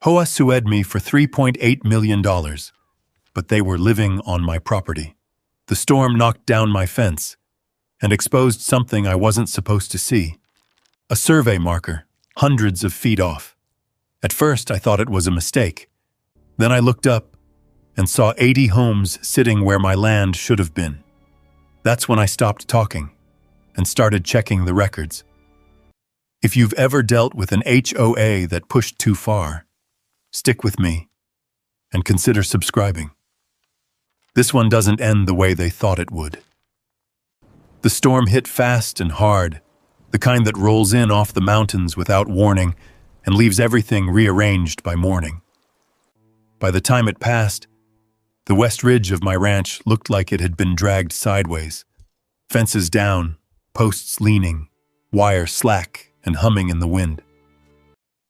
HOA sued me for $3.8 million, but they were living on my property. The storm knocked down my fence and exposed something I wasn't supposed to see. A survey marker, hundreds of feet off. At first, I thought it was a mistake. Then I looked up and saw 80 homes sitting where my land should have been. That's when I stopped talking and started checking the records. If you've ever dealt with an HOA that pushed too far, stick with me and consider subscribing. This one doesn't end the way they thought it would. The storm hit fast and hard, the kind that rolls in off the mountains without warning and leaves everything rearranged by morning. By the time it passed, the west ridge of my ranch looked like it had been dragged sideways. Fences down, posts leaning, wire slack and humming in the wind.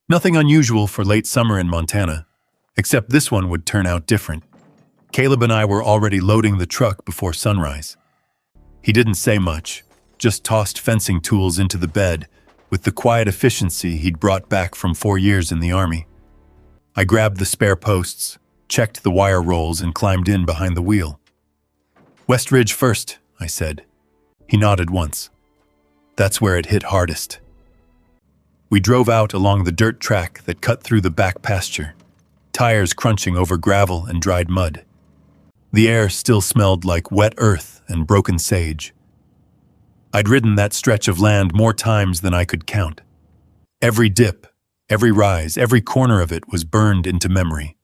Nothing unusual for late summer in Montana, except this one would turn out different. Caleb and I were already loading the truck before sunrise. He didn't say much, just tossed fencing tools into the bed with the quiet efficiency he'd brought back from 4 years in the Army. I grabbed the spare posts, checked the wire rolls, and climbed in behind the wheel. "West Ridge first," I said. He nodded once. That's where it hit hardest. We drove out along the dirt track that cut through the back pasture, tires crunching over gravel and dried mud. The air still smelled like wet earth and broken sage. I'd ridden that stretch of land more times than I could count. Every dip, every rise, every corner of it was burned into memory.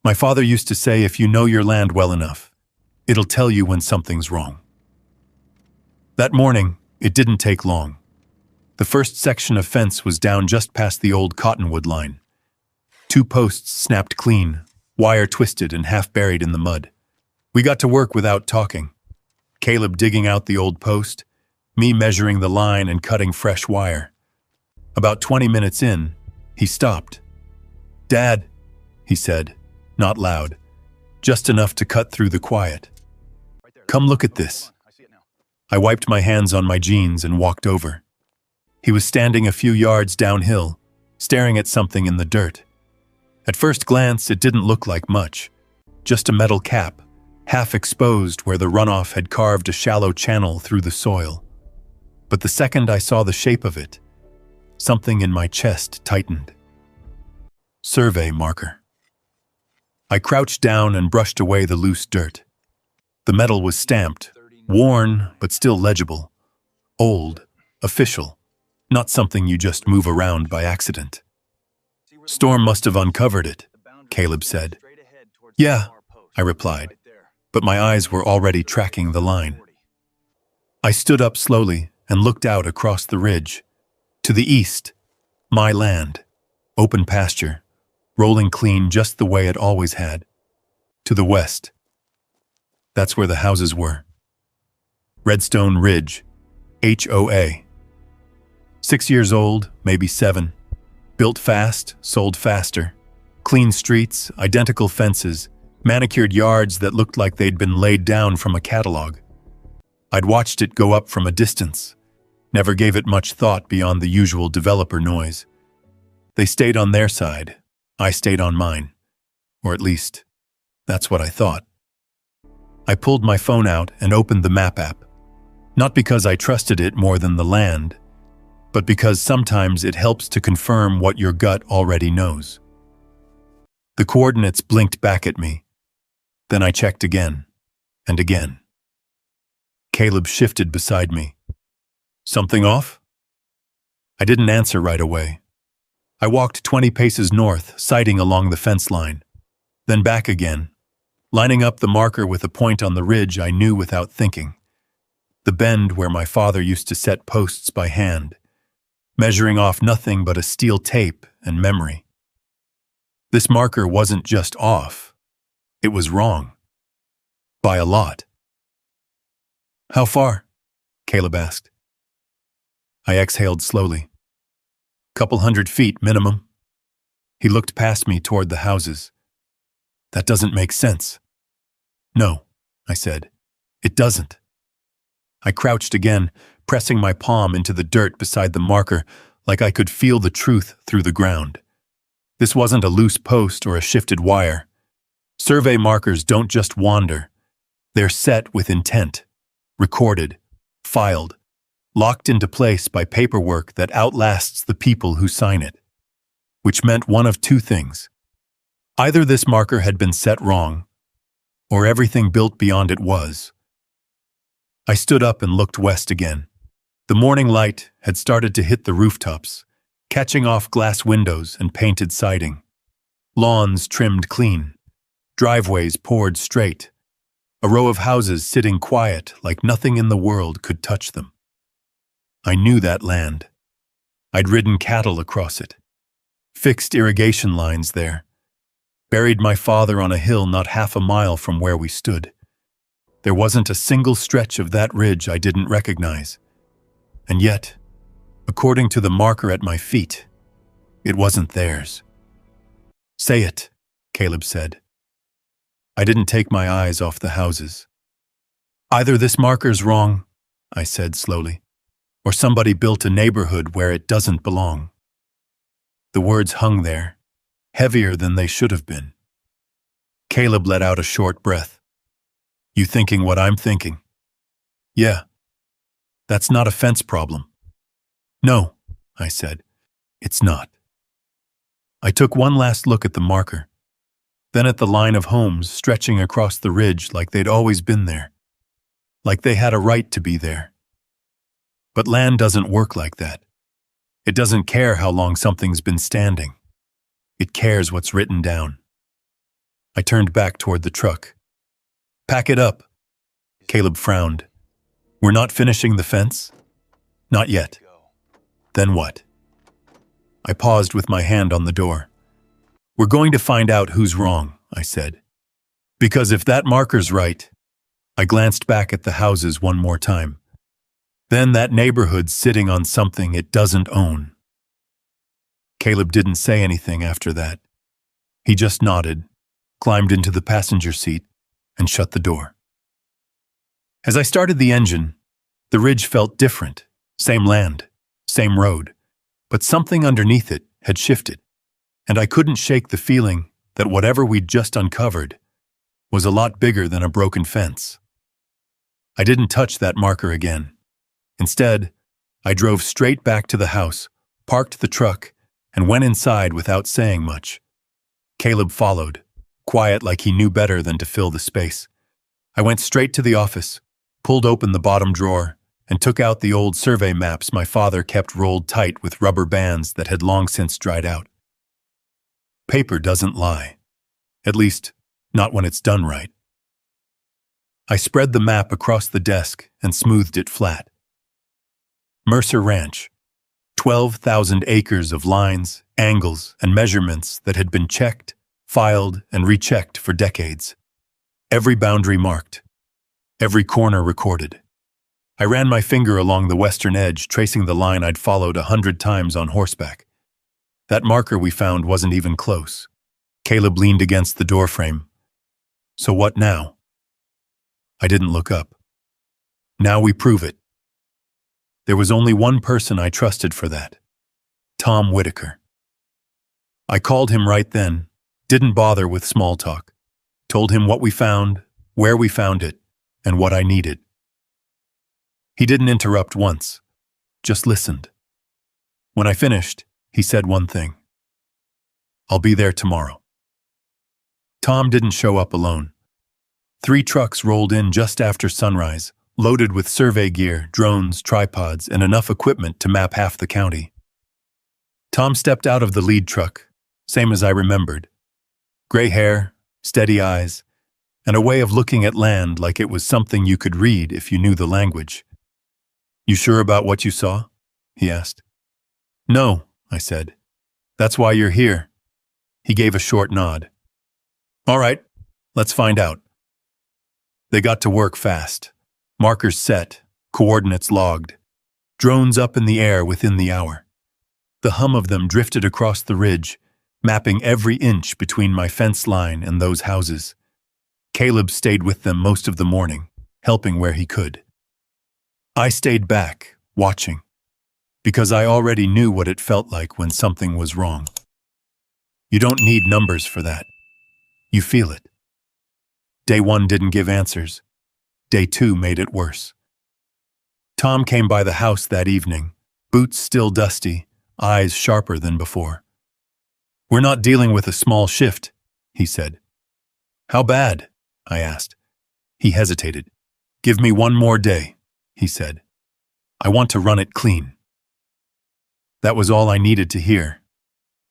My father used to say, if you know your land well enough, it'll tell you when something's wrong. That morning, it didn't take long. The first section of fence was down just past the old cottonwood line. 2 posts snapped clean, wire twisted and half buried in the mud. We got to work without talking. Caleb digging out the old post, me measuring the line and cutting fresh wire. About 20 minutes in, he stopped. "Dad," he said, not loud, just enough to cut through the quiet. "Come look at this." I wiped my hands on my jeans and walked over. He was standing a few yards downhill, staring at something in the dirt. At first glance, it didn't look like much. Just a metal cap, half exposed where the runoff had carved a shallow channel through the soil. But the second I saw the shape of it, something in my chest tightened. Survey marker. I crouched down and brushed away the loose dirt. The metal was stamped, worn but still legible. Old, official, not something you just move around by accident. "Storm must have uncovered it," Caleb said. "Yeah," I replied, but my eyes were already tracking the line. I stood up slowly and looked out across the ridge. To the east, my land, open pasture, rolling clean just the way it always had. To the west, that's where the houses were. Redstone Ridge, HOA. 6 years old, maybe 7. Built fast, sold faster. Clean streets, identical fences, manicured yards that looked like they'd been laid down from a catalog. I'd watched it go up from a distance, never gave it much thought beyond the usual developer noise. They stayed on their side, I stayed on mine. Or at least, that's what I thought. I pulled my phone out and opened the map app. Not because I trusted it more than the land, but because sometimes it helps to confirm what your gut already knows. The coordinates blinked back at me. Then I checked again, and again. Caleb shifted beside me. "Something off?" I didn't answer right away. I walked 20 paces north, sighting along the fence line, then back again, lining up the marker with a point on the ridge I knew without thinking. The bend where my father used to set posts by hand, measuring off nothing but a steel tape and memory. This marker wasn't just off, it was wrong. By a lot. "How far?" Caleb asked. I exhaled slowly. "Couple 100 feet minimum." He looked past me toward the houses. "That doesn't make sense." "No," I said, "it doesn't." I crouched again, pressing my palm into the dirt beside the marker like I could feel the truth through the ground. This wasn't a loose post or a shifted wire. Survey markers don't just wander. They're set with intent, recorded, filed, locked into place by paperwork that outlasts the people who sign it. Which meant one of two things. Either this marker had been set wrong, or everything built beyond it was. I stood up and looked west again. The morning light had started to hit the rooftops, catching off glass windows and painted siding. Lawns trimmed clean. Driveways poured straight. A row of houses sitting quiet like nothing in the world could touch them. I knew that land. I'd ridden cattle across it. Fixed irrigation lines there. Buried my father on a hill not half a mile from where we stood. There wasn't a single stretch of that ridge I didn't recognize. And yet, according to the marker at my feet, it wasn't theirs. "Say it," Caleb said. I didn't take my eyes off the houses. "Either this marker's wrong," I said slowly, "or somebody built a neighborhood where it doesn't belong." The words hung there, heavier than they should have been. Caleb let out a short breath. "You thinking what I'm thinking?" "Yeah. That's not a fence problem." "No," I said. "It's not." I took one last look at the marker, then at the line of homes stretching across the ridge like they'd always been there, like they had a right to be there. But land doesn't work like that. It doesn't care how long something's been standing. It cares what's written down. I turned back toward the truck. "Pack it up." Caleb frowned. "We're not finishing the fence?" "Not yet." "Then what?" I paused with my hand on the door. "We're going to find out who's wrong," I said. "Because if that marker's right..." I glanced back at the houses one more time. "Then that neighborhood's sitting on something it doesn't own." Caleb didn't say anything after that. He just nodded, climbed into the passenger seat, and shut the door. As I started the engine, the ridge felt different. Same land, same road, but something underneath it had shifted, and I couldn't shake the feeling that whatever we'd just uncovered was a lot bigger than a broken fence. I didn't touch that marker again. Instead, I drove straight back to the house, parked the truck, and went inside without saying much. Caleb followed, quiet like he knew better than to fill the space. I went straight to the office, pulled open the bottom drawer, and took out the old survey maps my father kept rolled tight with rubber bands that had long since dried out. Paper doesn't lie. At least, not when it's done right. I spread the map across the desk and smoothed it flat. Mercer Ranch. 12,000 acres of lines, angles, and measurements that had been checked, filed, and rechecked for decades. Every boundary marked. Every corner recorded. I ran my finger along the western edge, tracing the line I'd followed 100 times on horseback. That marker we found wasn't even close. Caleb leaned against the doorframe. "So what now?" I didn't look up. "Now we prove it." There was only one person I trusted for that. Tom Whitaker. I called him right then, didn't bother with small talk. Told him what we found, where we found it, and what I needed. He didn't interrupt once, just listened. When I finished, he said one thing. "I'll be there tomorrow." Tom didn't show up alone. 3 trucks rolled in just after sunrise, loaded with survey gear, drones, tripods, and enough equipment to map half the county. Tom stepped out of the lead truck, same as I remembered. Gray hair, steady eyes, and a way of looking at land like it was something you could read if you knew the language. "You sure about what you saw?" he asked. "No," I said. "That's why you're here." He gave a short nod. "All right, let's find out." They got to work fast. Markers set, coordinates logged. Drones up in the air within the hour. The hum of them drifted across the ridge, mapping every inch between my fence line and those houses. Caleb stayed with them most of the morning, helping where he could. I stayed back, watching, because I already knew what it felt like when something was wrong. You don't need numbers for that. You feel it. Day 1 didn't give answers. Day 2 made it worse. Tom came by the house that evening, boots still dusty, eyes sharper than before. "We're not dealing with a small shift," he said. "How bad?" I asked. He hesitated. "Give me 1 more day," he said. "I want to run it clean." That was all I needed to hear.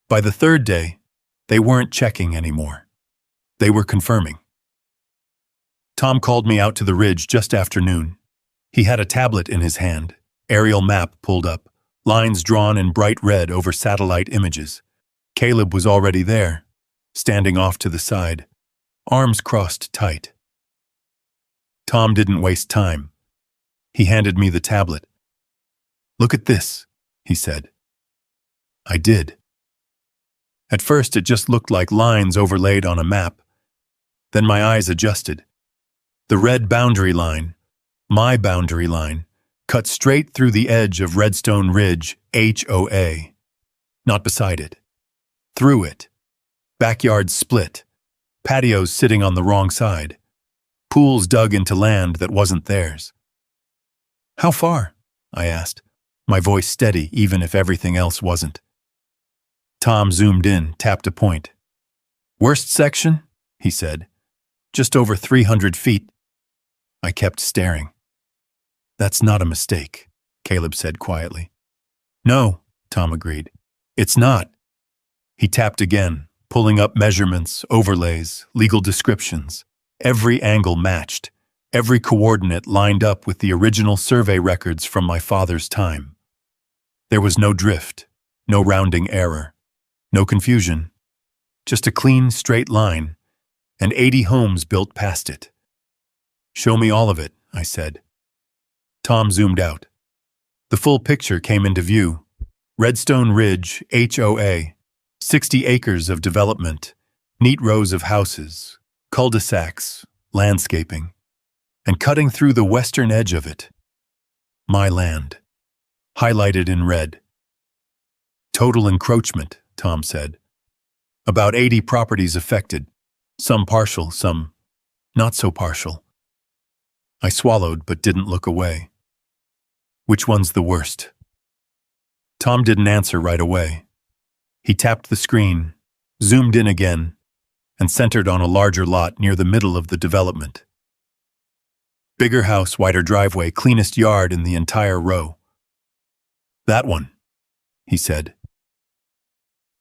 By the 3rd day, they weren't checking anymore. They were confirming. Tom called me out to the ridge just after noon. He had a tablet in his hand, aerial map pulled up, lines drawn in bright red over satellite images. Caleb was already there, standing off to the side, arms crossed tight. Tom didn't waste time. He handed me the tablet. "Look at this," he said. I did. At first, it just looked like lines overlaid on a map. Then my eyes adjusted. The red boundary line, my boundary line, cut straight through the edge of Redstone Ridge, HOA. Not beside it. Through it. Backyards split. Patios sitting on the wrong side. Pools dug into land that wasn't theirs. "How far?" I asked, my voice steady even if everything else wasn't. Tom zoomed in, tapped a point. "Worst section?" he said. "Just over 300 feet. I kept staring. "That's not a mistake," Caleb said quietly. "No," Tom agreed. "It's not." He tapped again, pulling up measurements, overlays, legal descriptions. Every angle matched, every coordinate lined up with the original survey records from my father's time. There was no drift, no rounding error, no confusion, just a clean, straight line, and 80 homes built past it. "Show me all of it," I said. Tom zoomed out. The full picture came into view. Redstone Ridge, HOA, 60 acres of development, neat rows of houses, cul-de-sacs, landscaping, and cutting through the western edge of it, my land, highlighted in red. "Total encroachment," Tom said. "About 80 properties affected, some partial, some not so partial." I swallowed but didn't look away. "Which one's the worst?" Tom didn't answer right away. He tapped the screen, zoomed in again, and centered on a larger lot near the middle of the development. "Bigger house, wider driveway, cleanest yard in the entire row." "That one," he said.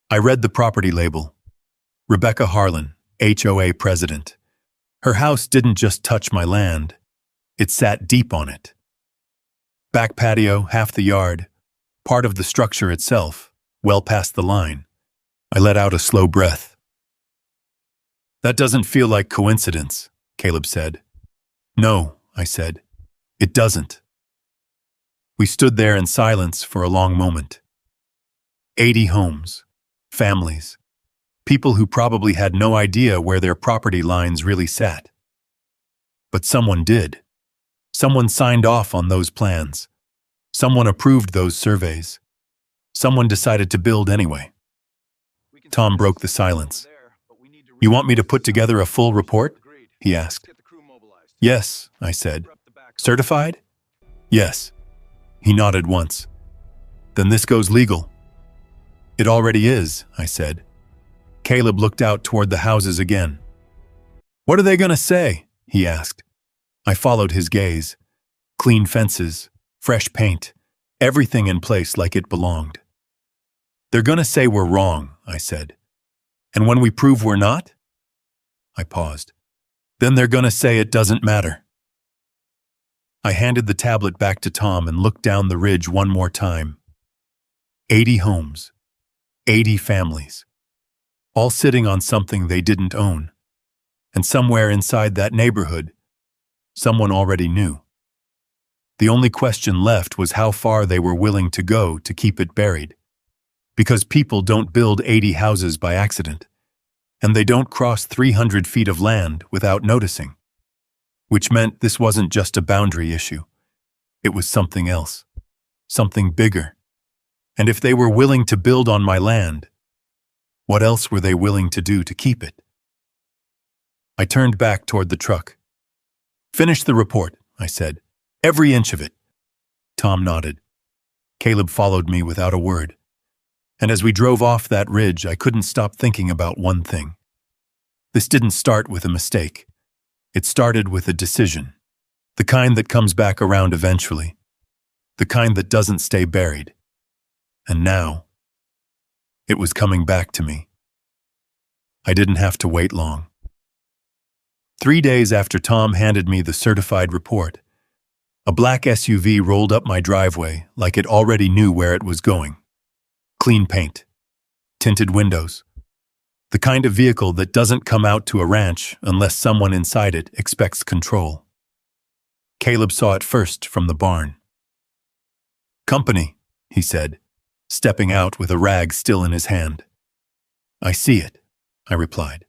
I read the property label. Rebecca Harlan, HOA president. Her house didn't just touch my land. It sat deep on it. Back patio, half the yard, part of the structure itself, well past the line. I let out a slow breath. "That doesn't feel like coincidence," Caleb said. "No," I said. "It doesn't." We stood there in silence for a long moment. 80 homes, families, people who probably had no idea where their property lines really sat. But someone did. Someone signed off on those plans. Someone approved those surveys. Someone decided to build anyway. Tom broke the silence. "You want me to put together a full report?" he asked. "Yes," I said. "Certified?" "Yes." He nodded once. "Then this goes legal." "It already is," I said. Caleb looked out toward the houses again. "What are they going to say?" he asked. I followed his gaze. Clean fences, fresh paint, everything in place like it belonged. "They're going to say we're wrong," I said. "And when we prove we're not?" I paused. "Then they're going to say it doesn't matter." I handed the tablet back to Tom and looked down the ridge one more time. 80 homes, 80 families, all sitting on something they didn't own. And somewhere inside that neighborhood, someone already knew. The only question left was how far they were willing to go to keep it buried. Because people don't build 80 houses by accident, and they don't cross 300 feet of land without noticing. Which meant this wasn't just a boundary issue. It was something else, something bigger. And if they were willing to build on my land, What else were they willing to do to keep it? I turned back toward the truck. "Finish the report," I said. "Every inch of it." Tom nodded. Caleb followed me without a word. And as we drove off that ridge, I couldn't stop thinking about one thing. This didn't start with a mistake. It started with a decision. The kind that comes back around eventually. The kind that doesn't stay buried. And now, it was coming back to me. I didn't have to wait long. 3 days after Tom handed me the certified report, a black SUV rolled up my driveway like it already knew where it was going. Clean paint, tinted windows, the kind of vehicle that doesn't come out to a ranch unless someone inside it expects control. Caleb saw it first from the barn. "Company," he said, stepping out with a rag still in his hand. "I see it," I replied.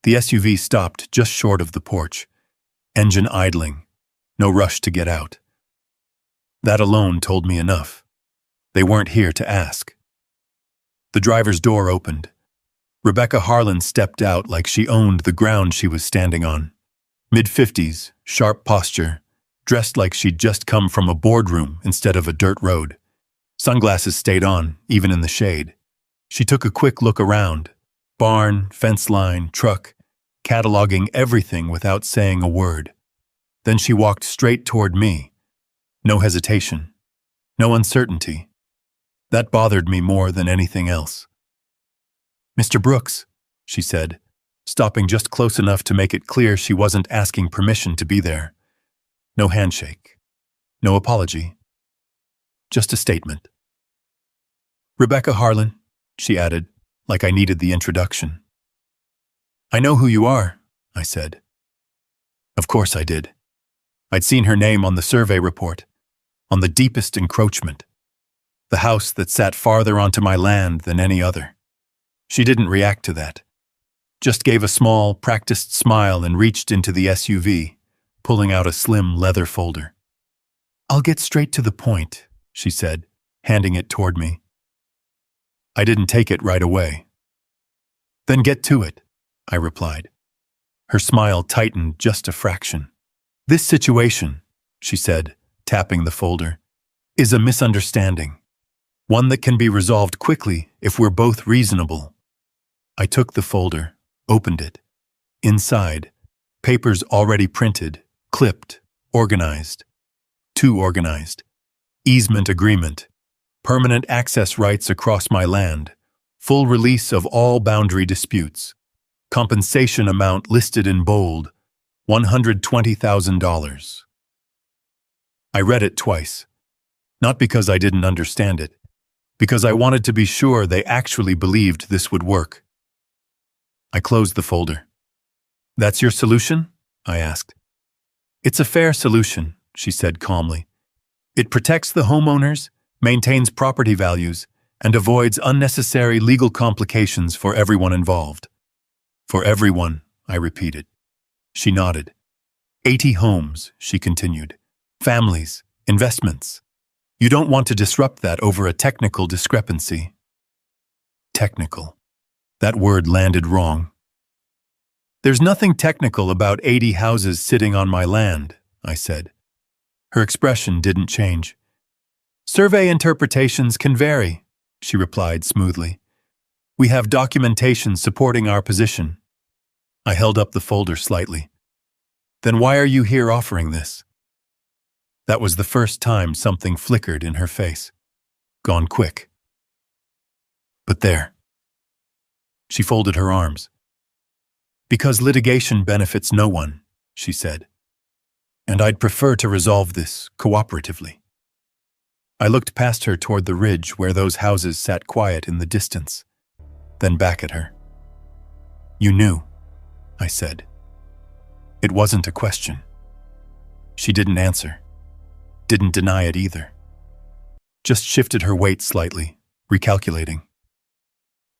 The SUV stopped just short of the porch, engine idling, no rush to get out. That alone told me enough. They weren't here to ask. The driver's door opened. Rebecca Harlan stepped out like she owned the ground she was standing on. Mid-50s, sharp posture, dressed like she'd just come from a boardroom instead of a dirt road. Sunglasses stayed on, even in the shade. She took a quick look around. Barn, fence line, truck, cataloging everything without saying a word. Then she walked straight toward me. No hesitation. No uncertainty. That bothered me more than anything else. "Mr. Brooks," she said, stopping just close enough to make it clear she wasn't asking permission to be there. No handshake. No apology. Just a statement. "Rebecca Harlan," she added, like I needed the introduction. "I know who you are," I said. Of course I did. I'd seen her name on the survey report, on the deepest encroachment, the house that sat farther onto my land than any other. She didn't react to that, just gave a small, practiced smile and reached into the SUV, pulling out a slim leather folder. "I'll get straight to the point," she said, handing it toward me. I didn't take it right away. "Then get to it," I replied. Her smile tightened just a fraction. "This situation," she said, tapping the folder, "is a misunderstanding. One that can be resolved quickly if we're both reasonable." I took the folder, opened it. Inside, papers already printed, clipped, organized. Too organized. Easement agreement. Permanent access rights across my land. Full release of all boundary disputes. Compensation amount listed in bold, $120,000. I read it twice. Not because I didn't understand it, because I wanted to be sure they actually believed this would work. I closed the folder. "That's your solution?" I asked. "It's a fair solution," she said calmly. "It protects the homeowners, maintains property values, and avoids unnecessary legal complications for everyone involved." "For everyone," I repeated. She nodded. 80 homes, she continued. Families, investments. You don't want to disrupt that over a technical discrepancy. Technical. That word landed wrong. "There's nothing technical about 80 houses sitting on my land," I said. Her expression didn't change. "Survey interpretations can vary," she replied smoothly. "We have documentation supporting our position." I held up the folder slightly. "Then why are you here offering this?" That was the first time something flickered in her face. Gone quick. But there. She folded her arms. "Because litigation benefits no one," she said. "And I'd prefer to resolve this cooperatively." I looked past her toward the ridge where those houses sat quiet in the distance, then back at her. "You knew," I said. It wasn't a question. She didn't answer. Didn't deny it either. Just shifted her weight slightly, recalculating.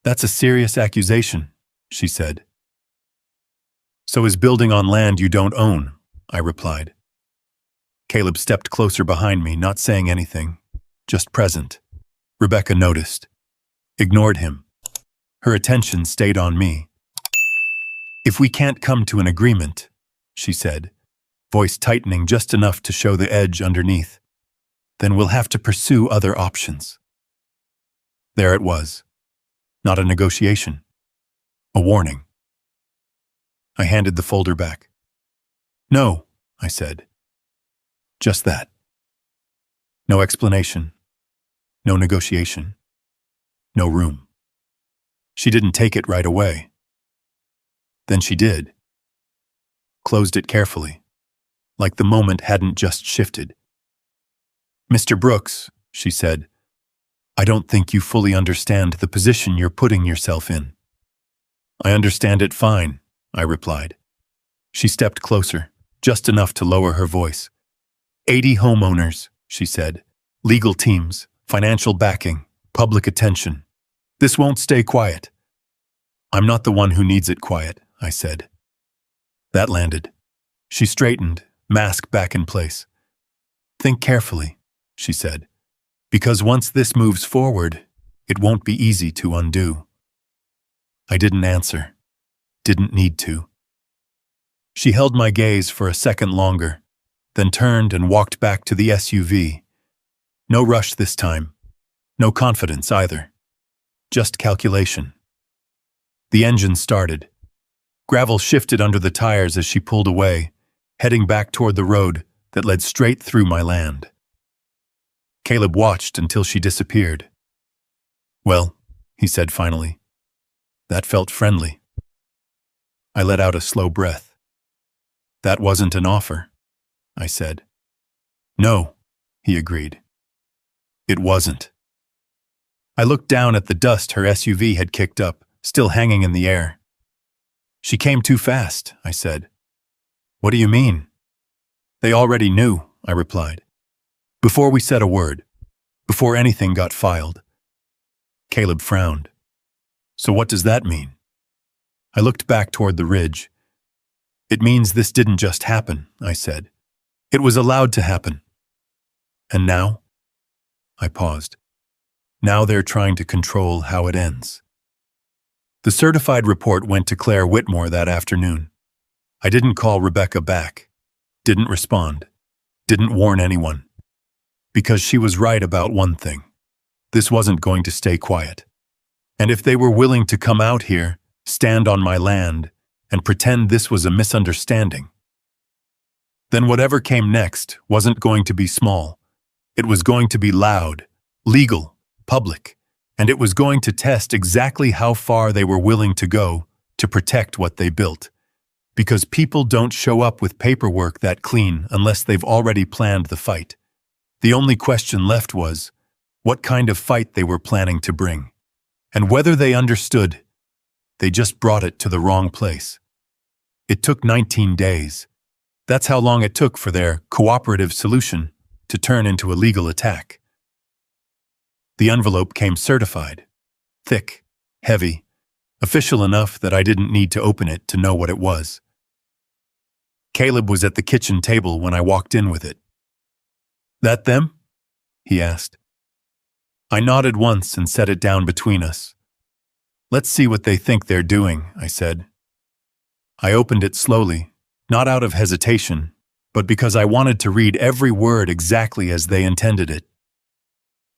"That's a serious accusation," she said. "So is building on land you don't own," I replied. Caleb stepped closer behind me, not saying anything, just present. Rebecca noticed. Ignored him. Her attention stayed on me. "If we can't come to an agreement," she said, voice tightening just enough to show the edge underneath, "then we'll have to pursue other options." There it was. Not a negotiation. A warning. I handed the folder back. "No," I said. Just that. No explanation. No negotiation. No room. She didn't take it right away. Then she did. Closed it carefully, like the moment hadn't just shifted. "Mr. Brooks," she said, "I don't think you fully understand the position you're putting yourself in." "I understand it fine," I replied. She stepped closer, just enough to lower her voice. 80 homeowners, she said. Legal teams, financial backing, public attention. This won't stay quiet. "I'm not the one who needs it quiet," I said. That landed. She straightened, mask back in place. "Think carefully," she said, "because once this moves forward, it won't be easy to undo." I didn't answer. Didn't need to. She held my gaze for a second longer, then turned and walked back to the SUV. No rush this time. No confidence either. Just calculation. The engine started. Gravel shifted under the tires as she pulled away, heading back toward the road that led straight through my land. Caleb watched until she disappeared. "Well," he said finally, "that felt friendly." I let out a slow breath. "That wasn't an offer," I said. "No," he agreed. "It wasn't." I looked down at the dust her SUV had kicked up, still hanging in the air. "She came too fast," I said. "What do you mean?" "They already knew," I replied. "Before we said a word. Before anything got filed." Caleb frowned. "So what does that mean?" I looked back toward the ridge. "It means this didn't just happen," I said. "It was allowed to happen." "And now?" I paused. "Now they're trying to control how it ends." The certified report went to Claire Whitmore that afternoon. I didn't call Rebecca back. Didn't respond. Didn't warn anyone. Because she was right about one thing. This wasn't going to stay quiet. And if they were willing to come out here, stand on my land, and pretend this was a misunderstanding, then whatever came next wasn't going to be small. It was going to be loud, legal, public, and it was going to test exactly how far they were willing to go to protect what they built. Because people don't show up with paperwork that clean unless they've already planned the fight. The only question left was what kind of fight they were planning to bring, and whether they understood. They just brought it to the wrong place. It took 19 days. That's how long it took for their cooperative solution to turn into a legal attack. The envelope came certified, thick, heavy, official enough that I didn't need to open it to know what it was. Caleb was at the kitchen table when I walked in with it. "That them?" he asked. I nodded once and set it down between us. "Let's see what they think they're doing," I said. I opened it slowly, not out of hesitation, but because I wanted to read every word exactly as they intended it.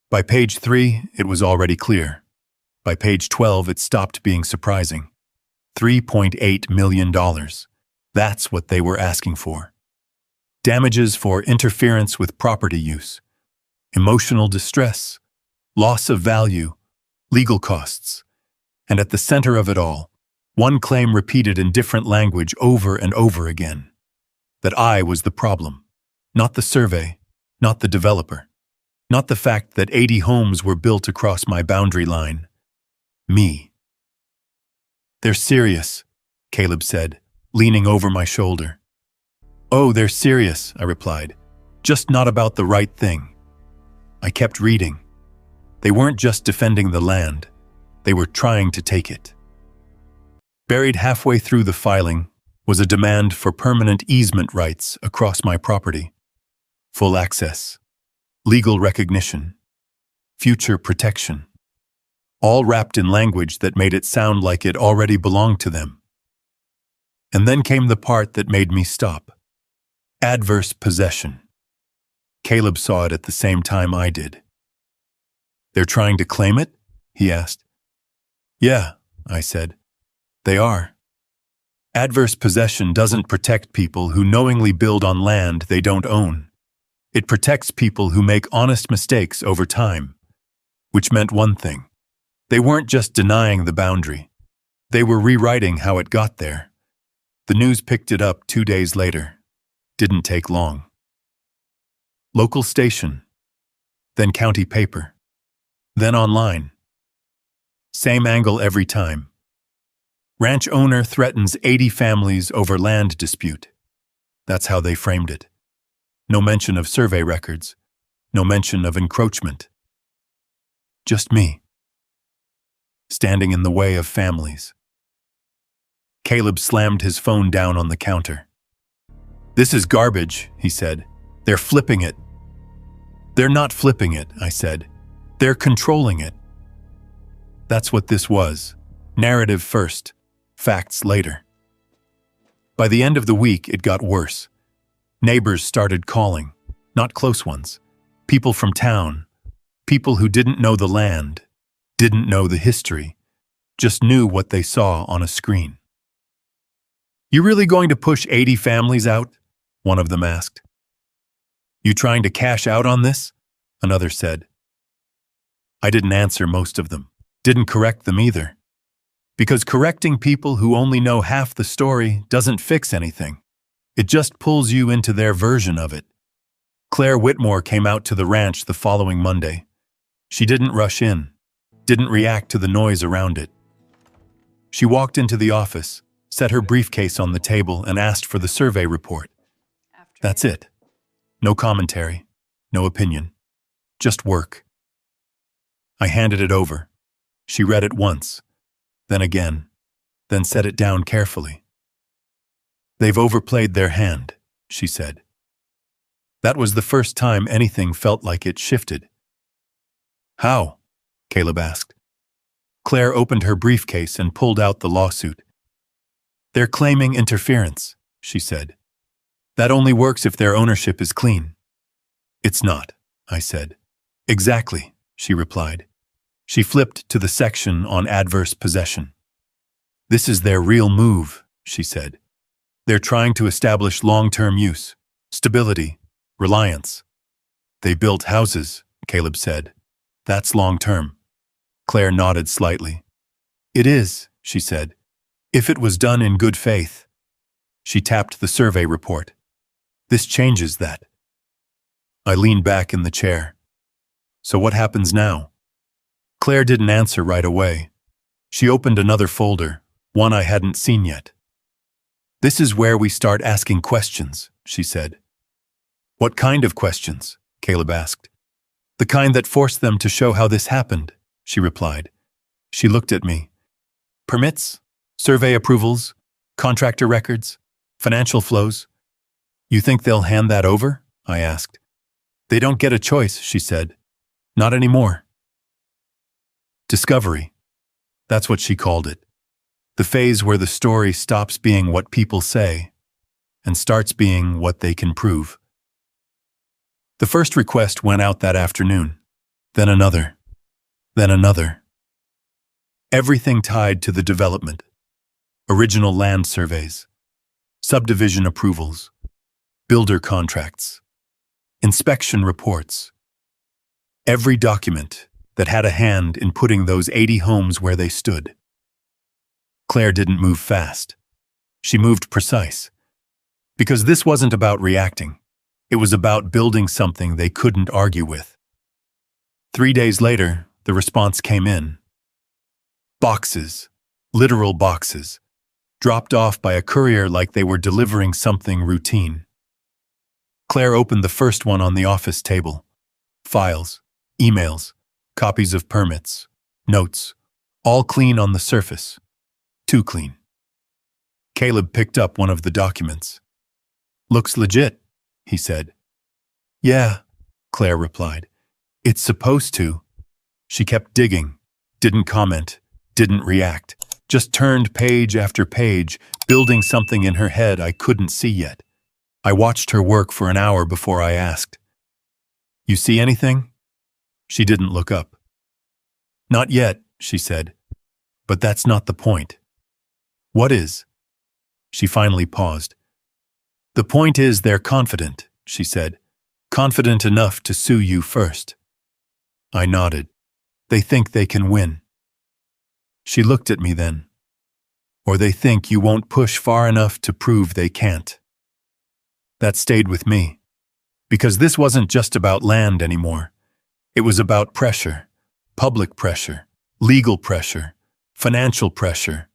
By page 3, it was already clear. By page 12, it stopped being surprising. $3.8 million. That's what they were asking for. Damages for interference with property use, emotional distress, loss of value, legal costs. And at the center of it all, one claim repeated in different language over and over again. That I was the problem, not the survey, not the developer, not the fact that 80 homes were built across my boundary line. Me. "They're serious," Caleb said, leaning over my shoulder. "Oh, they're serious," I replied, "just not about the right thing." I kept reading. They weren't just defending the land, they were trying to take it. Buried halfway through the filing was a demand for permanent easement rights across my property. Full access, legal recognition, future protection. all wrapped in language that made it sound like it already belonged to them. And then came the part that made me stop. Adverse possession. Caleb saw it at the same time I did. "They're trying to claim it?" he asked. "Yeah," I said. "They are." Adverse possession doesn't protect people who knowingly build on land they don't own. It protects people who make honest mistakes over time, which meant one thing. They weren't just denying the boundary. They were rewriting how it got there. The news picked it up 2 days later. Didn't take long. Local station, then county paper, then online. Same angle every time. Ranch owner threatens 80 families over land dispute. That's how they framed it. No mention of survey records. No mention of encroachment. Just me, standing in the way of families. Caleb slammed his phone down on the counter. "This is garbage," he said. "They're flipping it." "They're not flipping it," I said. "They're controlling it." That's what this was. Narrative first, facts later. By the end of the week, it got worse. Neighbors started calling, not close ones. People from town, people who didn't know the land, didn't know the history, just knew what they saw on a screen. "You really going to push 80 families out?" one of them asked. "You trying to cash out on this?" another said. I didn't answer most of them, didn't correct them either. Because correcting people who only know half the story doesn't fix anything. It just pulls you into their version of it. Claire Whitmore came out to the ranch the following Monday. She didn't rush in, didn't react to the noise around it. She walked into the office, set her briefcase on the table, and asked for the survey report. That's it. No commentary, no opinion, just work. I handed it over. She read it once, then again, then set it down carefully. "They've overplayed their hand," she said. That was the first time anything felt like it shifted. "How?" Caleb asked. Claire opened her briefcase and pulled out the lawsuit. "They're claiming interference," she said. "That only works if their ownership is clean." "It's not," I said. "Exactly," she replied. She flipped to the section on adverse possession. "This is their real move," she said. "They're trying to establish long-term use, stability, reliance." "They built houses," Caleb said. "That's long-term." Claire nodded slightly. "It is," she said, "if it was done in good faith." She tapped the survey report. "This changes that." I leaned back in the chair. "So what happens now?" Claire didn't answer right away. She opened another folder, one I hadn't seen yet. "This is where we start asking questions," she said. "What kind of questions?" Caleb asked. "The kind that forced them to show how this happened," she replied. She looked at me. "Permits, survey approvals, contractor records, financial flows. You think they'll hand that over?" I asked. "They don't get a choice," she said. "Not anymore." Discovery. That's what she called it. The phase where the story stops being what people say and starts being what they can prove. The first request went out that afternoon, then another, then another. Everything tied to the development. Original land surveys, subdivision approvals, builder contracts, inspection reports. Every document that had a hand in putting those 80 homes where they stood. Claire didn't move fast. She moved precise. Because this wasn't about reacting. It was about building something they couldn't argue with. 3 days later, the response came in. Boxes, literal boxes, dropped off by a courier like they were delivering something routine. Claire opened the first one on the office table. Files, emails, copies of permits, notes, all clean on the surface. Too clean. Caleb picked up one of the documents. "Looks legit," he said. "Yeah," Claire replied. "It's supposed to." She kept digging, Didn't comment, didn't react, just turned page after page, building something in her head I couldn't see yet. I watched her work for an hour before I asked, "You see anything?" She didn't look up. "Not yet," she said, "but that's not the point." "What is?" She finally paused. "The point is they're confident," she said. "Confident enough to sue you first." I nodded. "They think they can win." She looked at me then. "Or they think you won't push far enough to prove they can't." That stayed with me, because this wasn't just about land anymore. It was about pressure, public pressure, legal pressure, financial pressure,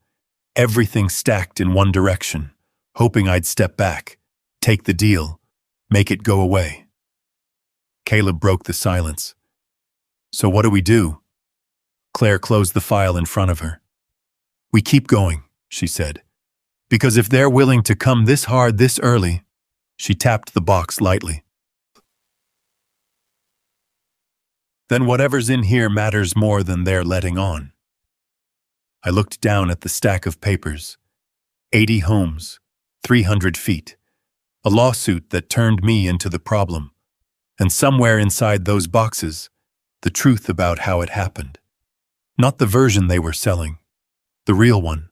everything stacked in one direction, hoping I'd step back, take the deal, make it go away. Caleb broke the silence. "So what do we do?" Claire closed the file in front of her. "We keep going," she said. "Because if they're willing to come this hard this early," she tapped the box lightly, "then whatever's in here matters more than they're letting on." I looked down at the stack of papers. 80 homes, 300 feet. A lawsuit that turned me into the problem. And somewhere inside those boxes, the truth about how it happened. Not the version they were selling. The real one.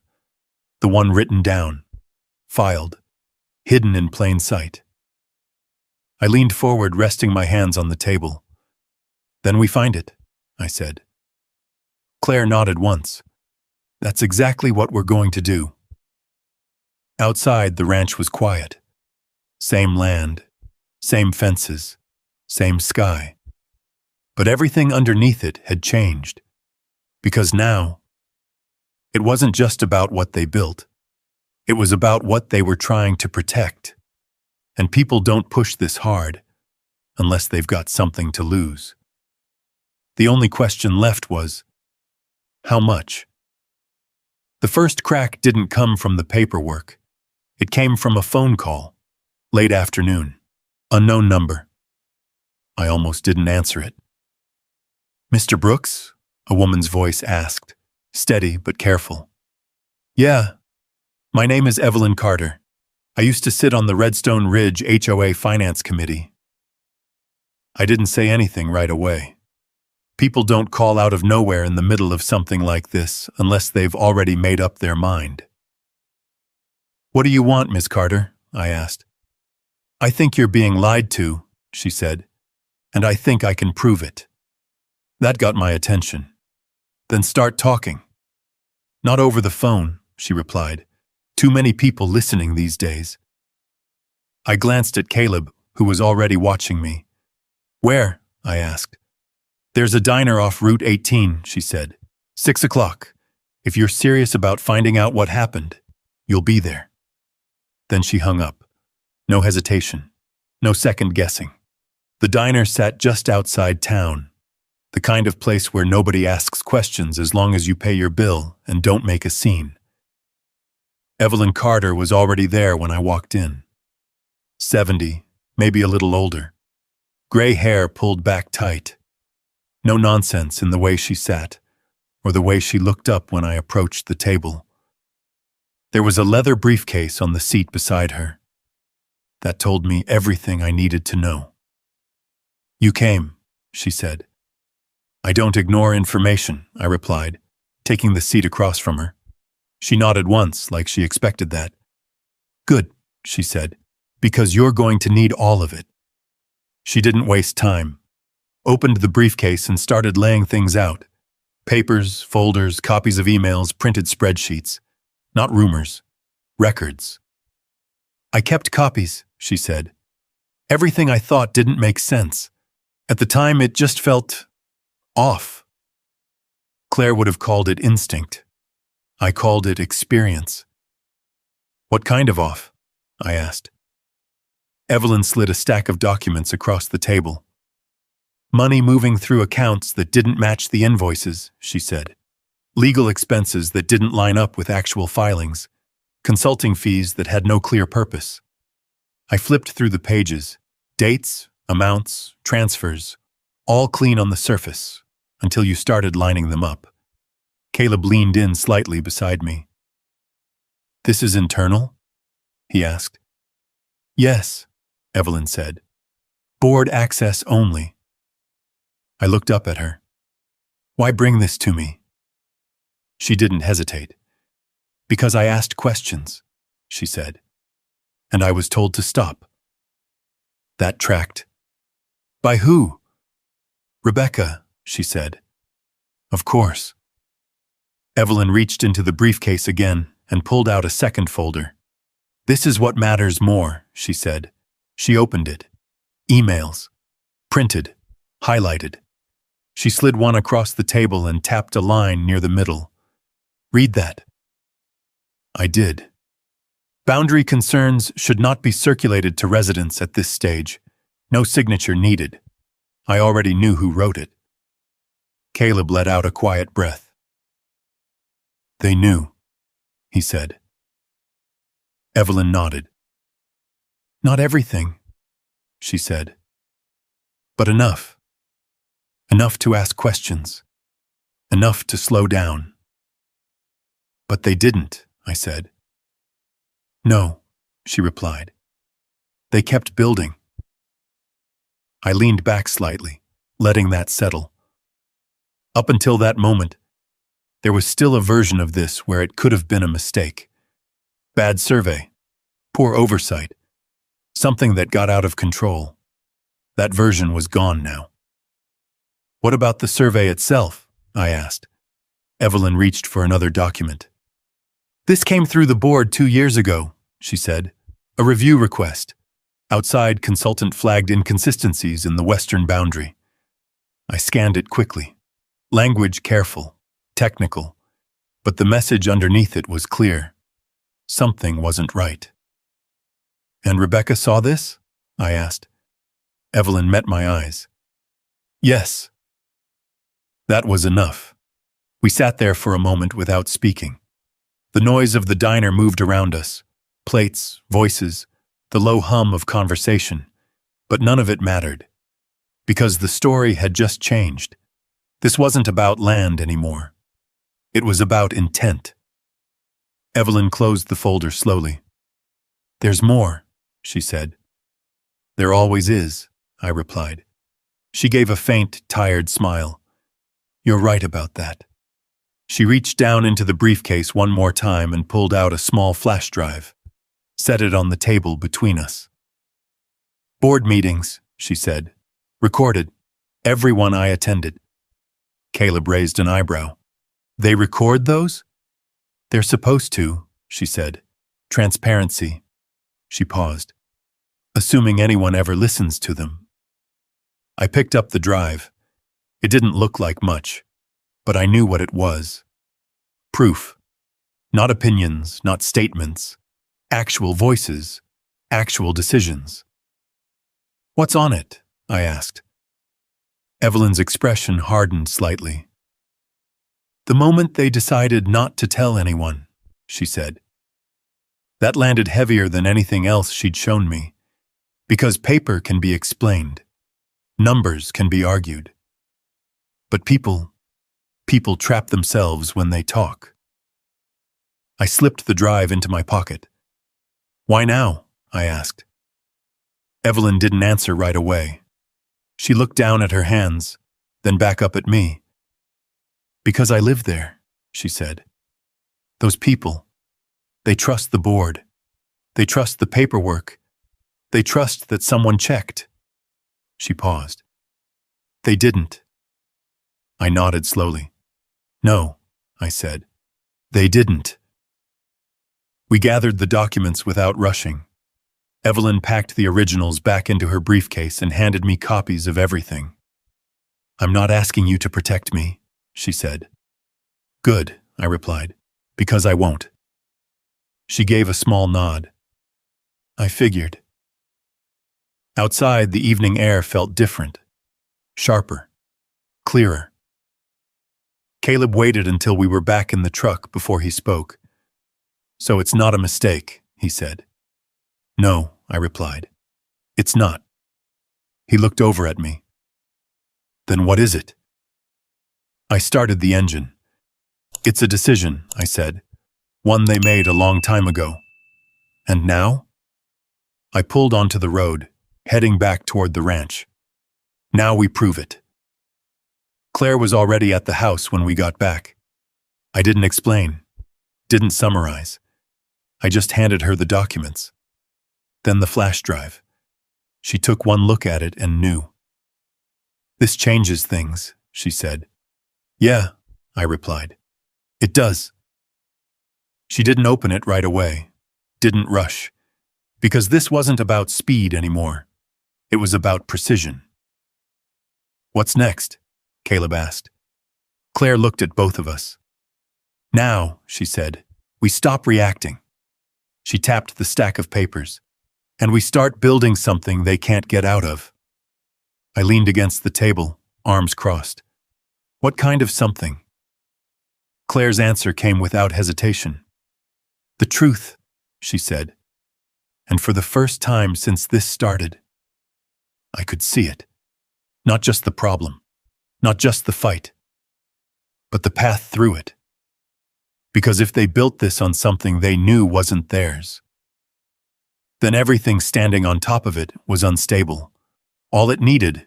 The one written down, filed, hidden in plain sight. I leaned forward, resting my hands on the table. "Then we find it," I said. Claire nodded once. "That's exactly what we're going to do." Outside, the ranch was quiet. Same land, same fences, same sky. But everything underneath it had changed. Because now, it wasn't just about what they built. It was about what they were trying to protect. And people don't push this hard unless they've got something to lose. The only question left was, how much? The first crack didn't come from the paperwork. It came from a phone call, late afternoon, unknown number. I almost didn't answer it. "Mr. Brooks?" a woman's voice asked, steady but careful. "Yeah, my name is Evelyn Carter. I used to sit on the Redstone Ridge HOA Finance Committee." I didn't say anything right away. People don't call out of nowhere in the middle of something like this unless they've already made up their mind. "What do you want, Miss Carter?" I asked. "I think you're being lied to," she said, "and I think I can prove it." That got my attention. "Then start talking." "Not over the phone," she replied. "Too many people listening these days." I glanced at Caleb, who was already watching me. "Where?" I asked. "There's a diner off Route 18, she said. 6 o'clock. If you're serious about finding out what happened, you'll be there." Then she hung up. No hesitation. No second guessing. The diner sat just outside town. The kind of place where nobody asks questions as long as you pay your bill and don't make a scene. Evelyn Carter was already there when I walked in. 70, maybe a little older. Gray hair pulled back tight. No nonsense in the way she sat, or the way she looked up when I approached the table. There was a leather briefcase on the seat beside her. That told me everything I needed to know. "You came," she said. "I don't ignore information," I replied, taking the seat across from her. She nodded once, like she expected that. "Good," she said, "because you're going to need all of it." She didn't waste time. Opened the briefcase and started laying things out. Papers, folders, copies of emails, printed spreadsheets. Not rumors. Records. "I kept copies," she said. "Everything I thought didn't make sense. At the time, it just felt off." Claire would have called it instinct. I called it experience. "What kind of off?" I asked. Evelyn slid a stack of documents across the table. "Money moving through accounts that didn't match the invoices," she said. "Legal expenses that didn't line up with actual filings. Consulting fees that had no clear purpose." I flipped through the pages. Dates, amounts, transfers, all clean on the surface, until you started lining them up. Caleb leaned in slightly beside me. "This is internal?" he asked. "Yes," Evelyn said. "Board access only." I looked up at her. "Why bring this to me?" She didn't hesitate. "Because I asked questions," she said, "and I was told to stop." That tracked. "By who?" "Rebecca," she said. "Of course." Evelyn reached into the briefcase again and pulled out a second folder. "This is what matters more," she said. She opened it. Emails. Printed. Highlighted. She slid one across the table and tapped a line near the middle. "Read that." I did. "Boundary concerns should not be circulated to residents at this stage. No signature needed." I already knew who wrote it. Caleb let out a quiet breath. "They knew," he said. Evelyn nodded. "Not everything," she said. "But enough. Enough to ask questions. Enough to slow down." "But they didn't," I said. "No," she replied. "They kept building." I leaned back slightly, letting that settle. Up until that moment, there was still a version of this where it could have been a mistake. Bad survey. Poor oversight. Something that got out of control. That version was gone now. "What about the survey itself?" I asked. Evelyn reached for another document. "This came through the board 2 years ago," she said. "A review request. Outside consultant flagged inconsistencies in the western boundary." I scanned it quickly. Language careful, technical, but the message underneath it was clear. Something wasn't right. "And Rebecca saw this?" I asked. Evelyn met my eyes. "Yes." That was enough. We sat there for a moment without speaking. The noise of the diner moved around us. Plates, voices, the low hum of conversation. But none of it mattered. Because the story had just changed. This wasn't about land anymore. It was about intent. Evelyn closed the folder slowly. "There's more," she said. "There always is," I replied. She gave a faint, tired smile. "You're right about that." She reached down into the briefcase one more time and pulled out a small flash drive. Set it on the table between us. "Board meetings," she said. "Recorded. Everyone I attended." Caleb raised an eyebrow. "They record those?" "They're supposed to," she said. "Transparency." She paused. "Assuming anyone ever listens to them." I picked up the drive. It didn't look like much, but I knew what it was. Proof. Not opinions, not statements. Actual voices. Actual decisions. "What's on it?" I asked. Evelyn's expression hardened slightly. "The moment they decided not to tell anyone," she said. That landed heavier than anything else she'd shown me, because paper can be explained. Numbers can be argued. But people trap themselves when they talk. I slipped the drive into my pocket. "Why now?" I asked. Evelyn didn't answer right away. She looked down at her hands, then back up at me. "Because I live there," she said. "Those people, they trust the board. They trust the paperwork. They trust that someone checked." She paused. "They didn't." I nodded slowly. "No," I said. "They didn't." We gathered the documents without rushing. Evelyn packed the originals back into her briefcase and handed me copies of everything. "I'm not asking you to protect me," she said. "Good," I replied, "because I won't." She gave a small nod. I figured. Outside, the evening air felt different, sharper, clearer. Caleb waited until we were back in the truck before he spoke. "So it's not a mistake," he said. "No," I replied. "It's not." He looked over at me. "Then what is it?" I started the engine. It's a decision, I said. One they made a long time ago. And now? I pulled onto the road, heading back toward the ranch. Now we prove it. Claire was already at the house when we got back. I didn't explain, didn't summarize. I just handed her the documents. Then the flash drive. She took one look at it and knew. This changes things, she said. Yeah, I replied. It does. She didn't open it right away, didn't rush, because this wasn't about speed anymore. It was about precision. What's next? Caleb asked. Claire looked at both of us. Now, she said, we stop reacting. She tapped the stack of papers. And we start building something they can't get out of. I leaned against the table, arms crossed. What kind of something? Claire's answer came without hesitation. The truth, she said. And for the first time since this started, I could see it. Not just the problem, not just the fight, but the path through it. Because if they built this on something they knew wasn't theirs, then everything standing on top of it was unstable. All it needed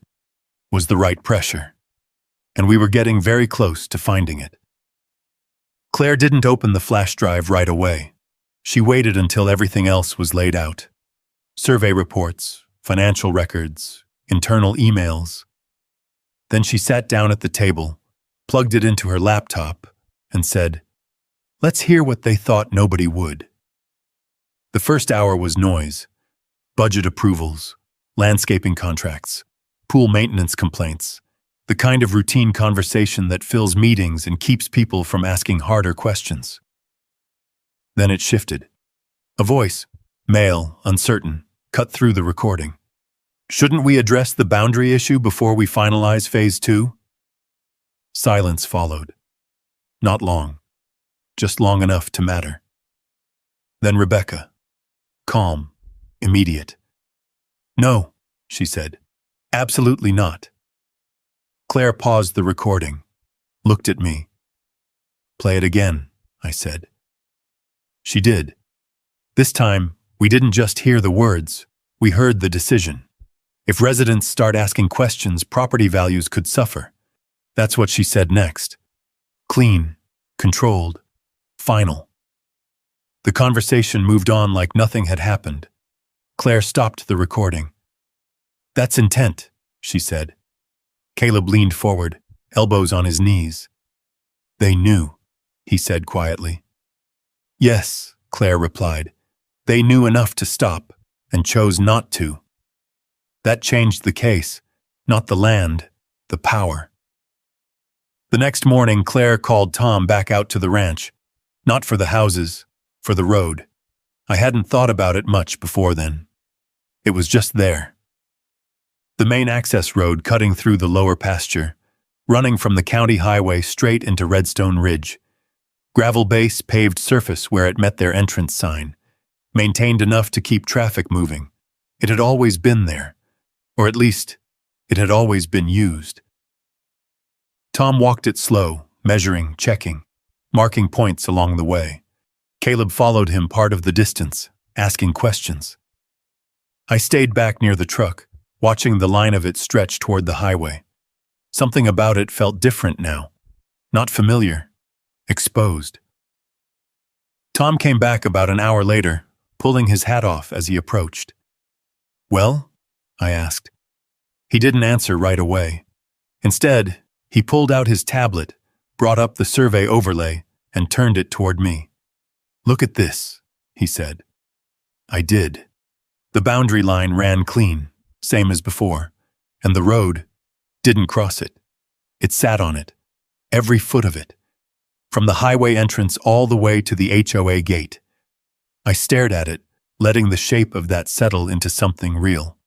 was the right pressure, and we were getting very close to finding it. Claire didn't open the flash drive right away. She waited until everything else was laid out. Survey reports, financial records, internal emails. Then she sat down at the table, plugged it into her laptop, and said, "Let's hear what they thought nobody would." The first hour was noise, budget approvals, landscaping contracts, pool maintenance complaints, the kind of routine conversation that fills meetings and keeps people from asking harder questions. Then it shifted. A voice, male, uncertain, cut through the recording. Shouldn't we address the boundary issue before we finalize Phase 2? Silence followed. Not long, just long enough to matter. Then Rebecca. Calm, immediate. No, she said. Absolutely not. Claire paused the recording, looked at me. Play it again, I said. She did. This time, we didn't just hear the words, we heard the decision. If residents start asking questions, property values could suffer. That's what she said next. Clean, controlled, final. The conversation moved on like nothing had happened. Claire stopped the recording. That's intent, she said. Caleb leaned forward, elbows on his knees. They knew, he said quietly. Yes, Claire replied. They knew enough to stop and chose not to. That changed the case, not the land, the power. The next morning, Claire called Tom back out to the ranch, not for the houses, for the road. I hadn't thought about it much before then. It was just there. The main access road cutting through the lower pasture, running from the county highway straight into Redstone Ridge. Gravel base, paved surface where it met their entrance sign. Maintained enough to keep traffic moving. It had always been there. Or at least, it had always been used. Tom walked it slow, measuring, checking, marking points along the way. Caleb followed him part of the distance, asking questions. I stayed back near the truck, watching the line of it stretch toward the highway. Something about it felt different now. Not familiar. Exposed. Tom came back about an hour later, pulling his hat off as he approached. Well? I asked. He didn't answer right away. Instead, he pulled out his tablet, brought up the survey overlay, and turned it toward me. Look at this, he said. I did. The boundary line ran clean, same as before, and the road didn't cross it. It sat on it, every foot of it, from the highway entrance all the way to the HOA gate. I stared at it, letting the shape of that settle into something real.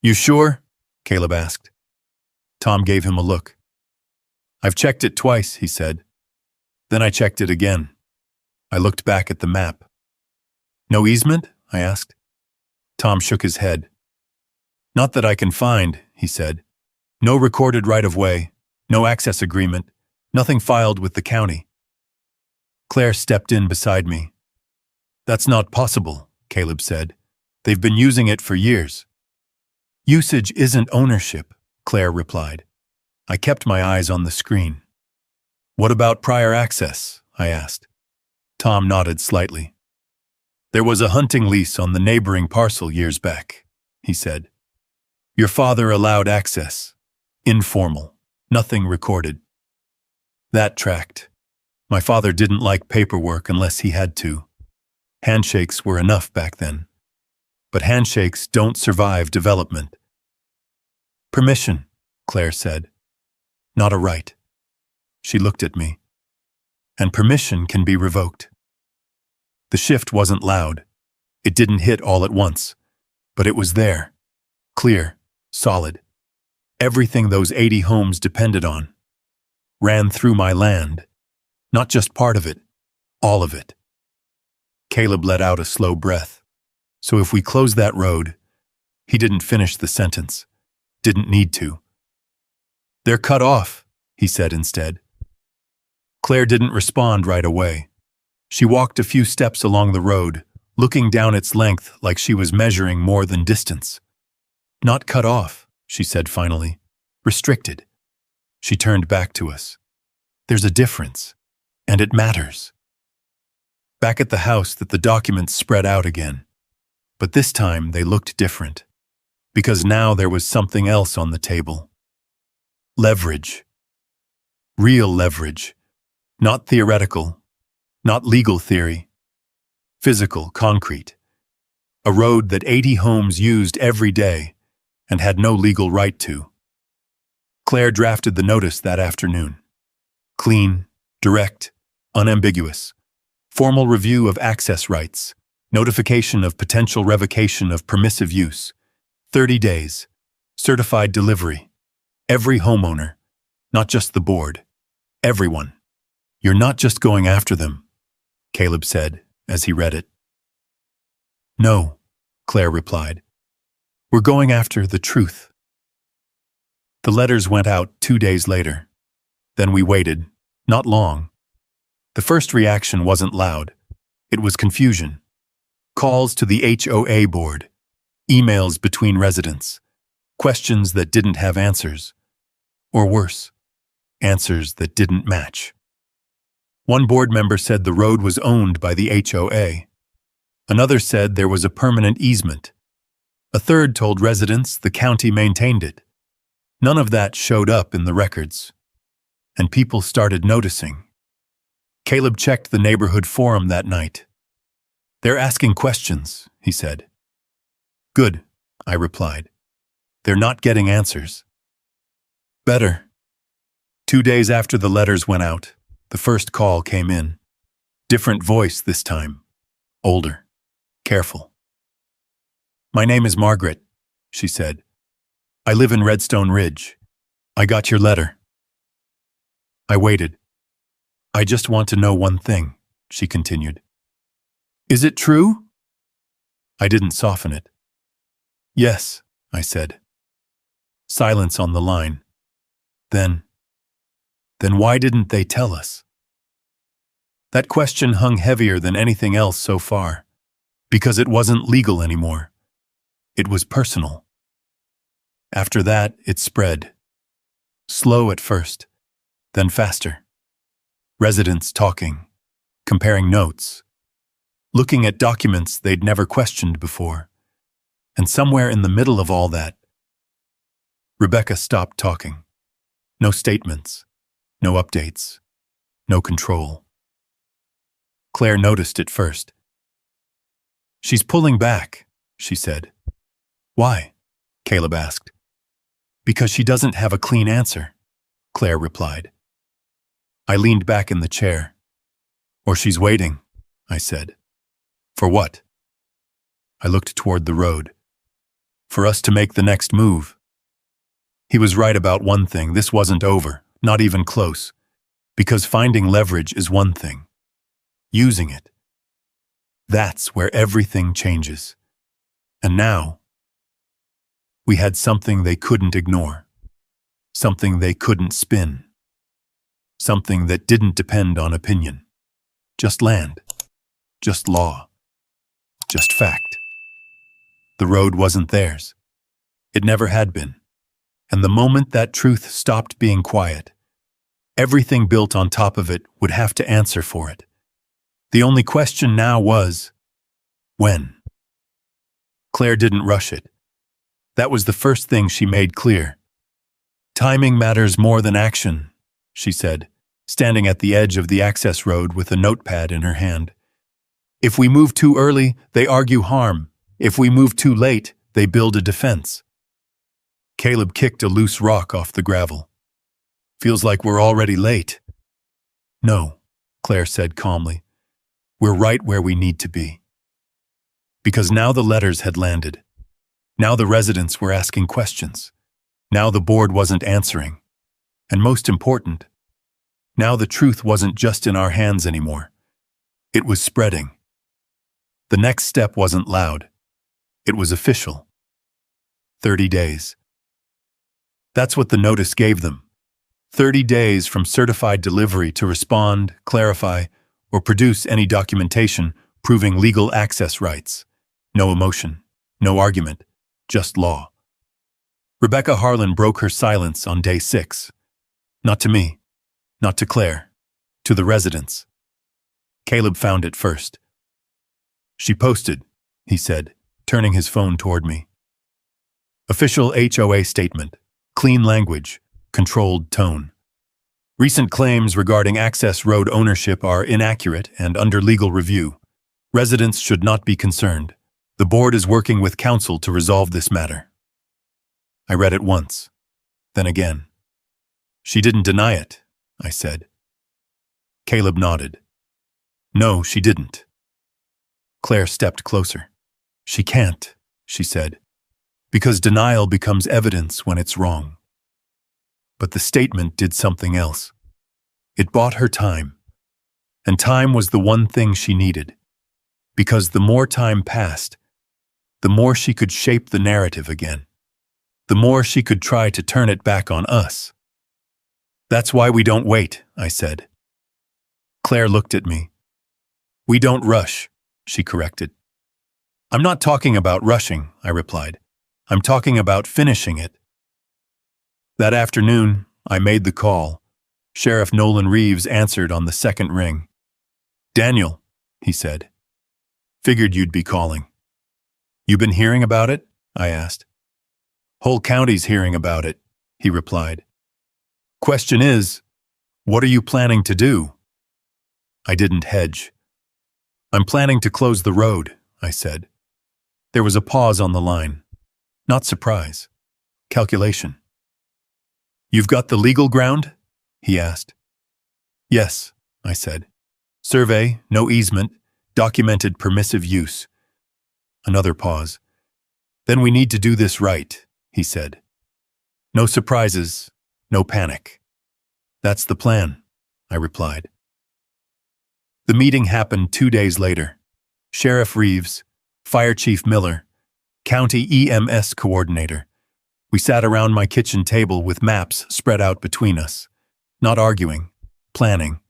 You sure? Caleb asked. Tom gave him a look. I've checked it twice, he said. Then I checked it again. I looked back at the map. No easement? I asked. Tom shook his head. Not that I can find, he said. No recorded right-of-way, no access agreement, Nothing filed with the county. Claire stepped in beside me. That's not possible, Caleb said. They've been using it for years. Usage isn't ownership, Claire replied. I kept my eyes on the screen. What about prior access? I asked. Tom nodded slightly. There was a hunting lease on the neighboring parcel years back, he said. Your father allowed access. Informal. Nothing recorded. That tracked. My father didn't like paperwork unless he had to. Handshakes were enough back then. But handshakes don't survive development. Permission, Claire said. Not a right. She looked at me. And permission can be revoked. The shift wasn't loud. It didn't hit all at once. But it was there. Clear. Solid. Everything those 80 homes depended on. Ran through my land. Not just part of it. All of it. Caleb let out a slow breath. So if we close that road, he didn't finish the sentence. Didn't need to. They're cut off, he said instead. Claire didn't respond right away. She walked a few steps along the road, looking down its length like she was measuring more than distance. Not cut off, she said finally. Restricted. She turned back to us. There's a difference, and it matters. Back at the house, the documents spread out again. But this time they looked different, because now there was something else on the table. Leverage. Real leverage. Not theoretical, not legal theory. Physical, concrete. A road that 80 homes used every day and had no legal right to. Claire drafted the notice that afternoon. Clean, direct, unambiguous. Formal review of access rights. Notification of potential revocation of permissive use. 30 days. Certified delivery. Every homeowner. Not just the board. Everyone. You're not just going after them, Caleb said as he read it. No, Claire replied. We're going after the truth. The letters went out 2 days later. Then we waited. Not long. The first reaction wasn't loud. It was confusion. Calls to the HOA board. Emails between residents. Questions that didn't have answers. Or worse, answers that didn't match. One board member said the road was owned by the HOA. Another said there was a permanent easement. A third told residents the county maintained it. None of that showed up in the records. And people started noticing. Caleb checked the neighborhood forum that night. They're asking questions, he said. Good, I replied. They're not getting answers. Better. 2 days after the letters went out, the first call came in. Different voice this time. Older. Careful. My name is Margaret, she said. I live in Redstone Ridge. I got your letter. I waited. I just want to know one thing, she continued. Is it true? I didn't soften it. Yes, I said. Silence on the line. Then why didn't they tell us? That question hung heavier than anything else so far, because it wasn't legal anymore. It was personal. After that, it spread. Slow at first, then faster. Residents talking, comparing notes, looking at documents they'd never questioned before. And somewhere in the middle of all that, Rebecca stopped talking. No statements. No updates. No control. Claire noticed it first. She's pulling back, she said. Why? Caleb asked. Because she doesn't have a clean answer, Claire replied. I leaned back in the chair. Or she's waiting, I said. For what? I looked toward the road. For us to make the next move. He was right about one thing. This wasn't over. Not even close, because finding leverage is one thing. Using it. That's where everything changes. And now, we had something they couldn't ignore. Something they couldn't spin. something that didn't depend on opinion. Just land, just law, just fact. The road wasn't theirs. It never had been. And the moment that truth stopped being quiet, everything built on top of it would have to answer for it. The only question now was, when? Claire didn't rush it. That was the first thing she made clear. Timing matters more than action, she said, standing at the edge of the access road with a notepad in her hand. If we move too early, they argue harm. If we move too late, they build a defense. Caleb kicked a loose rock off the gravel. Feels like we're already late. No, Claire said calmly. We're right where we need to be. Because now the letters had landed. Now the residents were asking questions. Now the board wasn't answering. And most important, now the truth wasn't just in our hands anymore. It was spreading. The next step wasn't loud. It was official. 30 days. That's what the notice gave them. 30 days from certified delivery to respond, clarify, or produce any documentation proving legal access rights. No emotion, no argument, just law. Rebecca Harlan broke her silence on day 6. Not to me, not to Claire, to the residents. Caleb found it first. She posted, he said, turning his phone toward me. Official HOA statement, clean language, controlled tone. Recent claims regarding access road ownership are inaccurate and under legal review. Residents should not be concerned. The board is working with council to resolve this matter. I read it once, then again. She didn't deny it, I said. Caleb nodded. No, she didn't. Claire stepped closer. She can't, she said, because denial becomes evidence when it's wrong. But the statement did something else. It bought her time. And time was the one thing she needed. Because the more time passed, the more she could shape the narrative again. The more she could try to turn it back on us. That's why we don't wait, I said. Claire looked at me. We don't rush, she corrected. I'm not talking about rushing, I replied. I'm talking about finishing it. That afternoon, I made the call. Sheriff Nolan Reeves answered on the second ring. Daniel, he said. Figured you'd be calling. You been hearing about it? I asked. Whole county's hearing about it, he replied. Question is, what are you planning to do? I didn't hedge. I'm planning to close the road, I said. There was a pause on the line. Not surprise. Calculation. You've got the legal ground? He asked. Yes, I said. Survey, no easement, documented permissive use. Another pause. Then we need to do this right, he said. No surprises, no panic. That's the plan, I replied. The meeting happened 2 days later. Sheriff Reeves, Fire Chief Miller, County EMS Coordinator. We sat around my kitchen table with maps spread out between us. Not arguing, planning.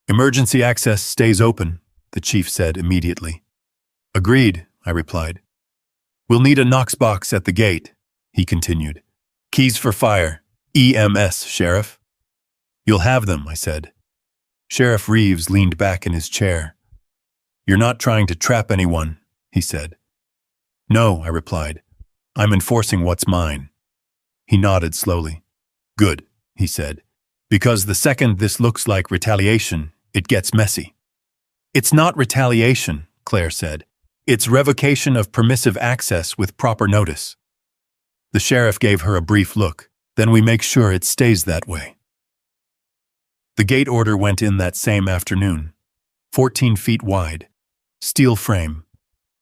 Emergency access stays open, the chief said immediately. Agreed, I replied. We'll need a Knox box at the gate, he continued. Keys for fire, EMS, Sheriff. You'll have them, I said. Sheriff Reeves leaned back in his chair. You're not trying to trap anyone, he said. No, I replied. I'm enforcing what's mine. He nodded slowly. Good, he said. Because the second this looks like retaliation, it gets messy. It's not retaliation, Claire said. It's revocation of permissive access with proper notice. The sheriff gave her a brief look. Then we make sure it stays that way. The gate order went in that same afternoon. 14 feet wide. Steel frame.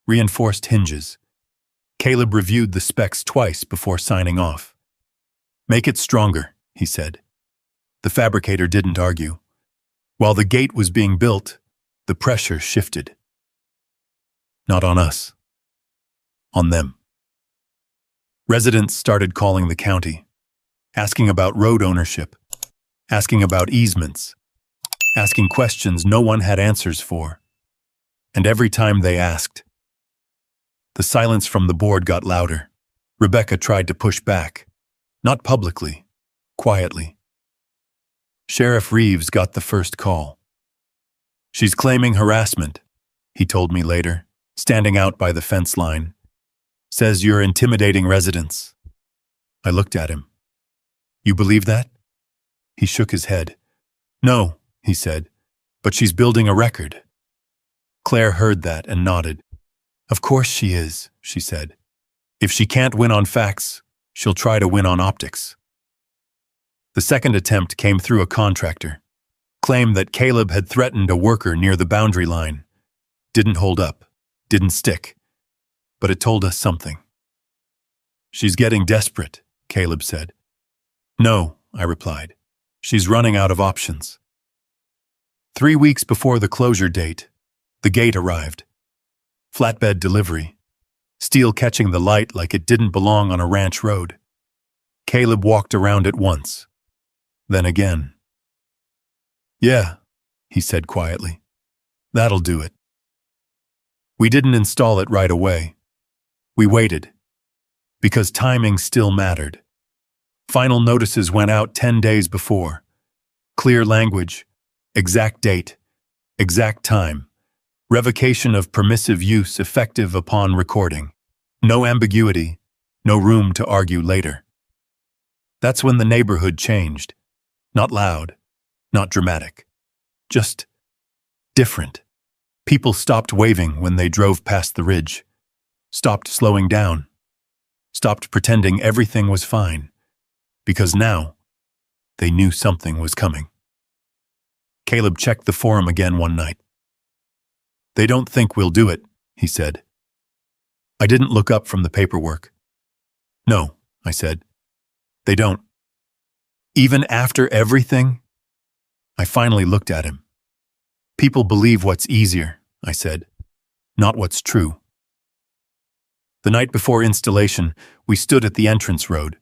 Reinforced hinges. Caleb reviewed the specs twice before signing off. Make it stronger, he said. The fabricator didn't argue. While the gate was being built, the pressure shifted. Not on us. On them. Residents started calling the county, asking about road ownership. asking about easements, asking questions no one had answers for. And every time they asked, the silence from the board got louder. Rebecca tried to push back, not publicly, quietly. Sheriff Reeves got the first call. "She's claiming harassment," he told me later, standing out by the fence line. "Says you're intimidating residents." I looked at him. "You believe that?" He shook his head. "No," he said, "but she's building a record." Claire heard that and nodded. "Of course she is," she said. "If she can't win on facts, she'll try to win on optics." The second attempt came through a contractor. Claimed that Caleb had threatened a worker near the boundary line. Didn't hold up, didn't stick, but it told us something. "She's getting desperate," Caleb said. "No," I replied. "She's running out of options." 3 weeks before the closure date, the gate arrived. Flatbed delivery. Steel catching the light like it didn't belong on a ranch road. Caleb walked around it once, then again. "Yeah," he said quietly. "That'll do it." We didn't install it right away. We waited, because timing still mattered. Final notices went out 10 days before. Clear language, exact date, exact time. Revocation of permissive use effective upon recording. No ambiguity, no room to argue later. That's when the neighborhood changed. Not loud, not dramatic. Just different. People stopped waving when they drove past the ridge. Stopped slowing down. Stopped pretending everything was fine. Because now, they knew something was coming. Caleb checked the forum again one night. "They don't think we'll do it," he said. I didn't look up from the paperwork. "No," I said. "They don't." "Even after everything?" I finally looked at him. "People believe what's easier," I said, "not what's true." The night before installation, we stood at the entrance road.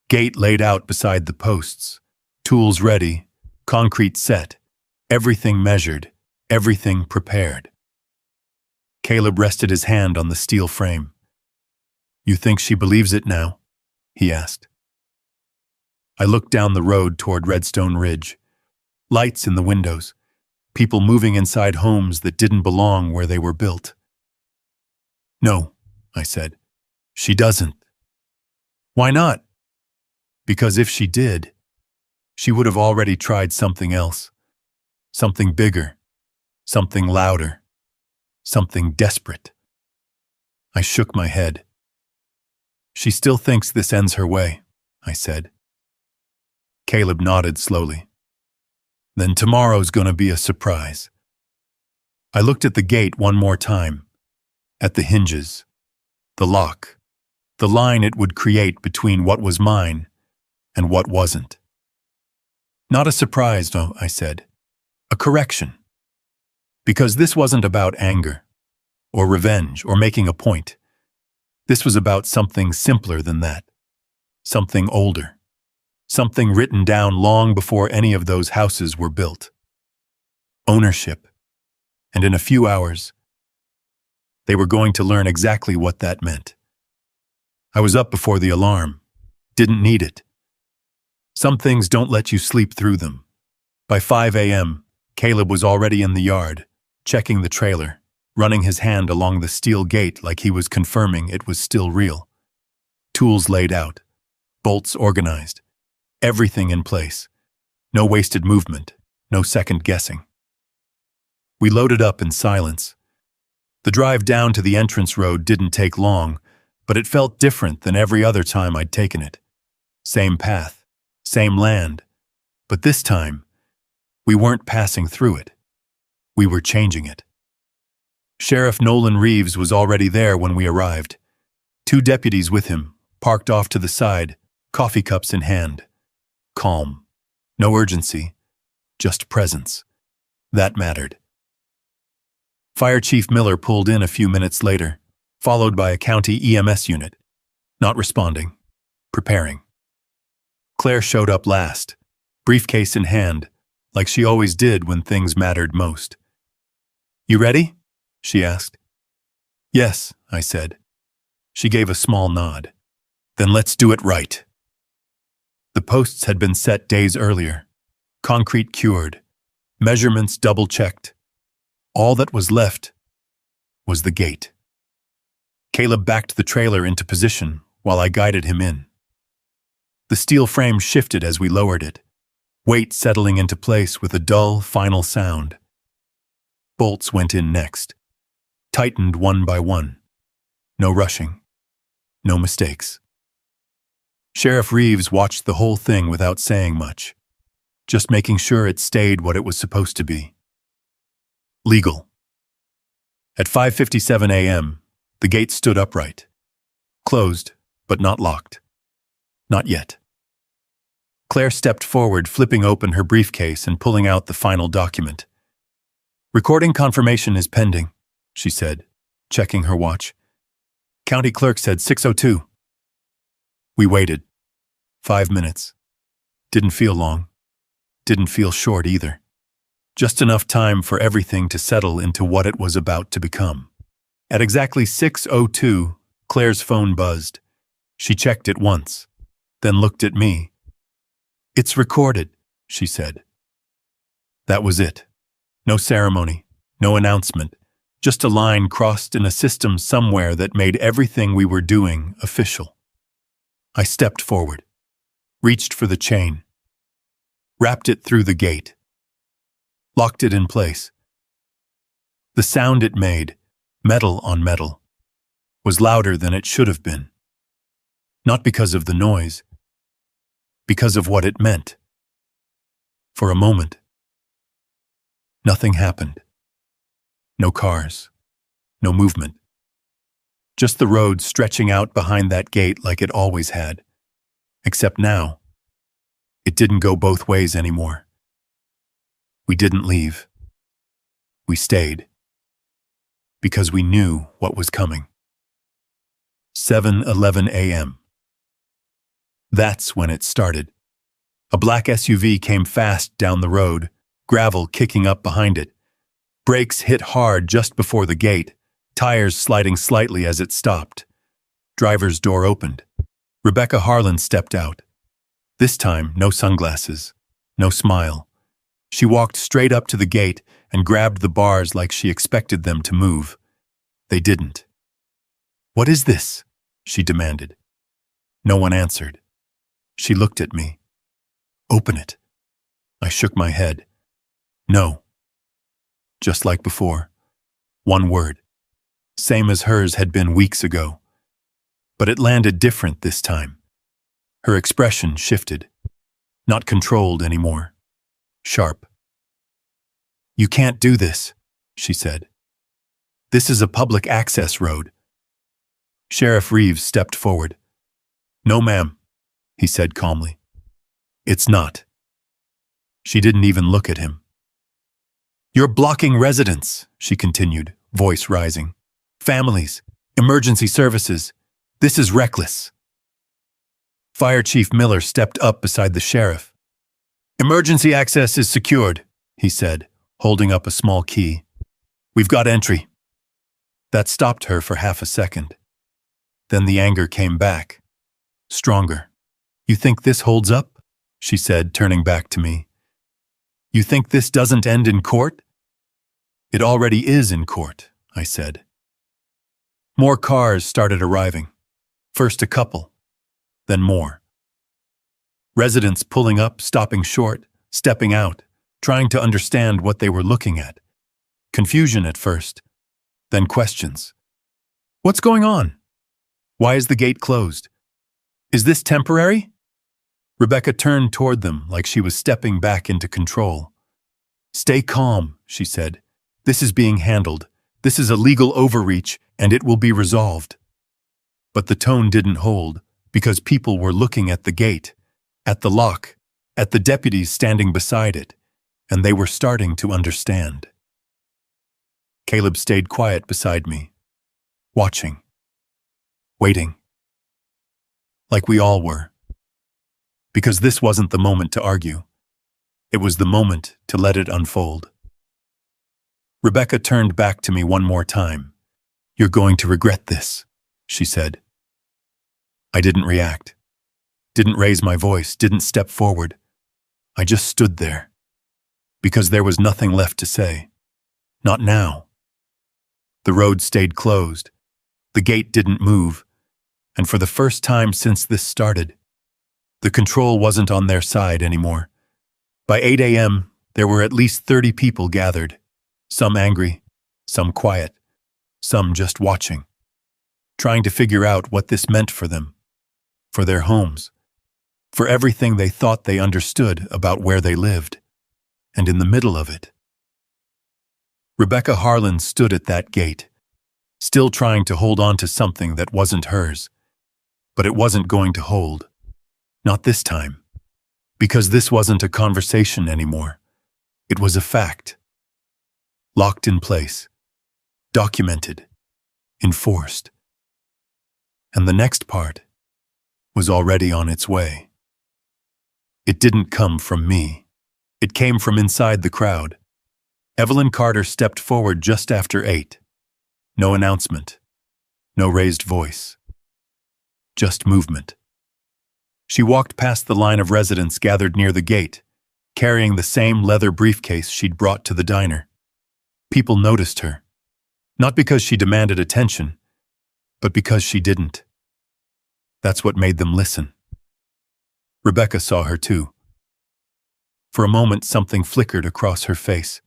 Gate laid out beside the posts. Tools ready, concrete set, everything measured, everything prepared. Caleb rested his hand on the steel frame. "You think she believes it now?" he asked. I looked down the road toward Redstone Ridge. Lights in the windows. People moving inside homes that didn't belong where they were built. "No," I said. "She doesn't." "Why not?" "Because if she did, she would have already tried something else. Something bigger. Something louder. Something desperate." I shook my head. "She still thinks this ends her way," I said. Caleb nodded slowly. "Then tomorrow's gonna be a surprise." I looked at the gate one more time. At the hinges. The lock. The line it would create between what was mine and what wasn't. "Not a surprise, no," I said. "A correction." Because this wasn't about anger, or revenge, or making a point. This was about something simpler than that. Something older. Something written down long before any of those houses were built. Ownership. And in a few hours, they were going to learn exactly what that meant. I was up before the alarm. Didn't need it. Some things don't let you sleep through them. By 5 a.m., Caleb was already in the yard, checking the trailer, running his hand along the steel gate like he was confirming it was still real. Tools laid out, bolts organized, everything in place. No wasted movement, no second guessing. We loaded up in silence. The drive down to the entrance road didn't take long, but it felt different than every other time I'd taken it. Same path, same land, but this time, we weren't passing through it. We were changing it. Sheriff Nolan Reeves was already there when we arrived. 2 deputies with him, parked off to the side, coffee cups in hand. Calm. No urgency. Just presence. That mattered. Fire Chief Miller pulled in a few minutes later, followed by a county EMS unit. Not responding. Preparing. Claire showed up last, briefcase in hand, like she always did when things mattered most. "You ready?" she asked. "Yes," I said. She gave a small nod. "Then let's do it right." The posts had been set days earlier, concrete cured, measurements double-checked. All that was left was the gate. Caleb backed the trailer into position while I guided him in. The steel frame shifted as we lowered it, weight settling into place with a dull, final sound. Bolts went in next, tightened one by one. No rushing, no mistakes. Sheriff Reeves watched the whole thing without saying much, just making sure it stayed what it was supposed to be. Legal. At 5:57 a.m., the gate stood upright. Closed, but not locked. Not yet. Claire stepped forward, flipping open her briefcase and pulling out the final document. "Recording confirmation is pending," she said, checking her watch. "County clerk said 6:02. We waited. 5 minutes. Didn't feel long. Didn't feel short either. Just enough time for everything to settle into what it was about to become. At exactly 6:02, Claire's phone buzzed. She checked it once, then looked at me. "It's recorded," she said. That was it. No ceremony, no announcement, just a line crossed in a system somewhere that made everything we were doing official. I stepped forward, reached for the chain, wrapped it through the gate, locked it in place. The sound it made, metal on metal, was louder than it should have been. Not because of the noise, because of what it meant. For a moment, nothing happened. No cars, no movement. Just the road stretching out behind that gate like it always had. Except now, it didn't go both ways anymore. We didn't leave. We stayed. Because we knew what was coming. 7:11 a.m. That's when it started. A black SUV came fast down the road, gravel kicking up behind it. Brakes hit hard just before the gate, tires sliding slightly as it stopped. Driver's door opened. Rebecca Harlan stepped out. This time, no sunglasses, no smile. She walked straight up to the gate and grabbed the bars like she expected them to move. They didn't. "What is this?" she demanded. No one answered. She looked at me. "Open it." I shook my head. "No." Just like before. One word. Same as hers had been weeks ago. But it landed different this time. Her expression shifted. Not controlled anymore. Sharp. "You can't do this," she said. "This is a public access road." Sheriff Reeves stepped forward. "No, ma'am," he said calmly. "It's not." She didn't even look at him. "You're blocking residents," she continued, voice rising. "Families, emergency services. This is reckless." Fire Chief Miller stepped up beside the sheriff. "Emergency access is secured," he said, holding up a small key. "We've got entry." That stopped her for half a second. Then the anger came back, stronger. "You think this holds up?" she said, turning back to me. "You think this doesn't end in court?" "It already is in court," I said. More cars started arriving. First a couple, then more. Residents pulling up, stopping short, stepping out, trying to understand what they were looking at. Confusion at first, then questions. "What's going on? Why is the gate closed? Is this temporary?" Rebecca turned toward them like she was stepping back into control. "Stay calm," she said. "This is being handled. This is a legal overreach, and it will be resolved." But the tone didn't hold, because people were looking at the gate, at the lock, at the deputies standing beside it, and they were starting to understand. Caleb stayed quiet beside me, watching, waiting. Like we all were. Because this wasn't the moment to argue. It was the moment to let it unfold. Rebecca turned back to me one more time. "You're going to regret this," she said. I didn't react, didn't raise my voice, didn't step forward. I just stood there, because there was nothing left to say. Not now. The road stayed closed. The gate didn't move, and for the first time since this started, the control wasn't on their side anymore. By 8 a.m., there were at least 30 people gathered, some angry, some quiet, some just watching, trying to figure out what this meant for them, for their homes, for everything they thought they understood about where they lived. And in the middle of it, Rebecca Harlan stood at that gate, still trying to hold on to something that wasn't hers. But it wasn't going to hold. Not this time. Because this wasn't a conversation anymore. It was a fact. Locked in place. Documented. Enforced. And the next part was already on its way. It didn't come from me. It came from inside the crowd. Evelyn Carter stepped forward just after 8. No announcement. No raised voice. Just movement. She walked past the line of residents gathered near the gate, carrying the same leather briefcase she'd brought to the diner. People noticed her, not because she demanded attention, but because she didn't. That's what made them listen. Rebecca saw her too. For a moment, something flickered across her face.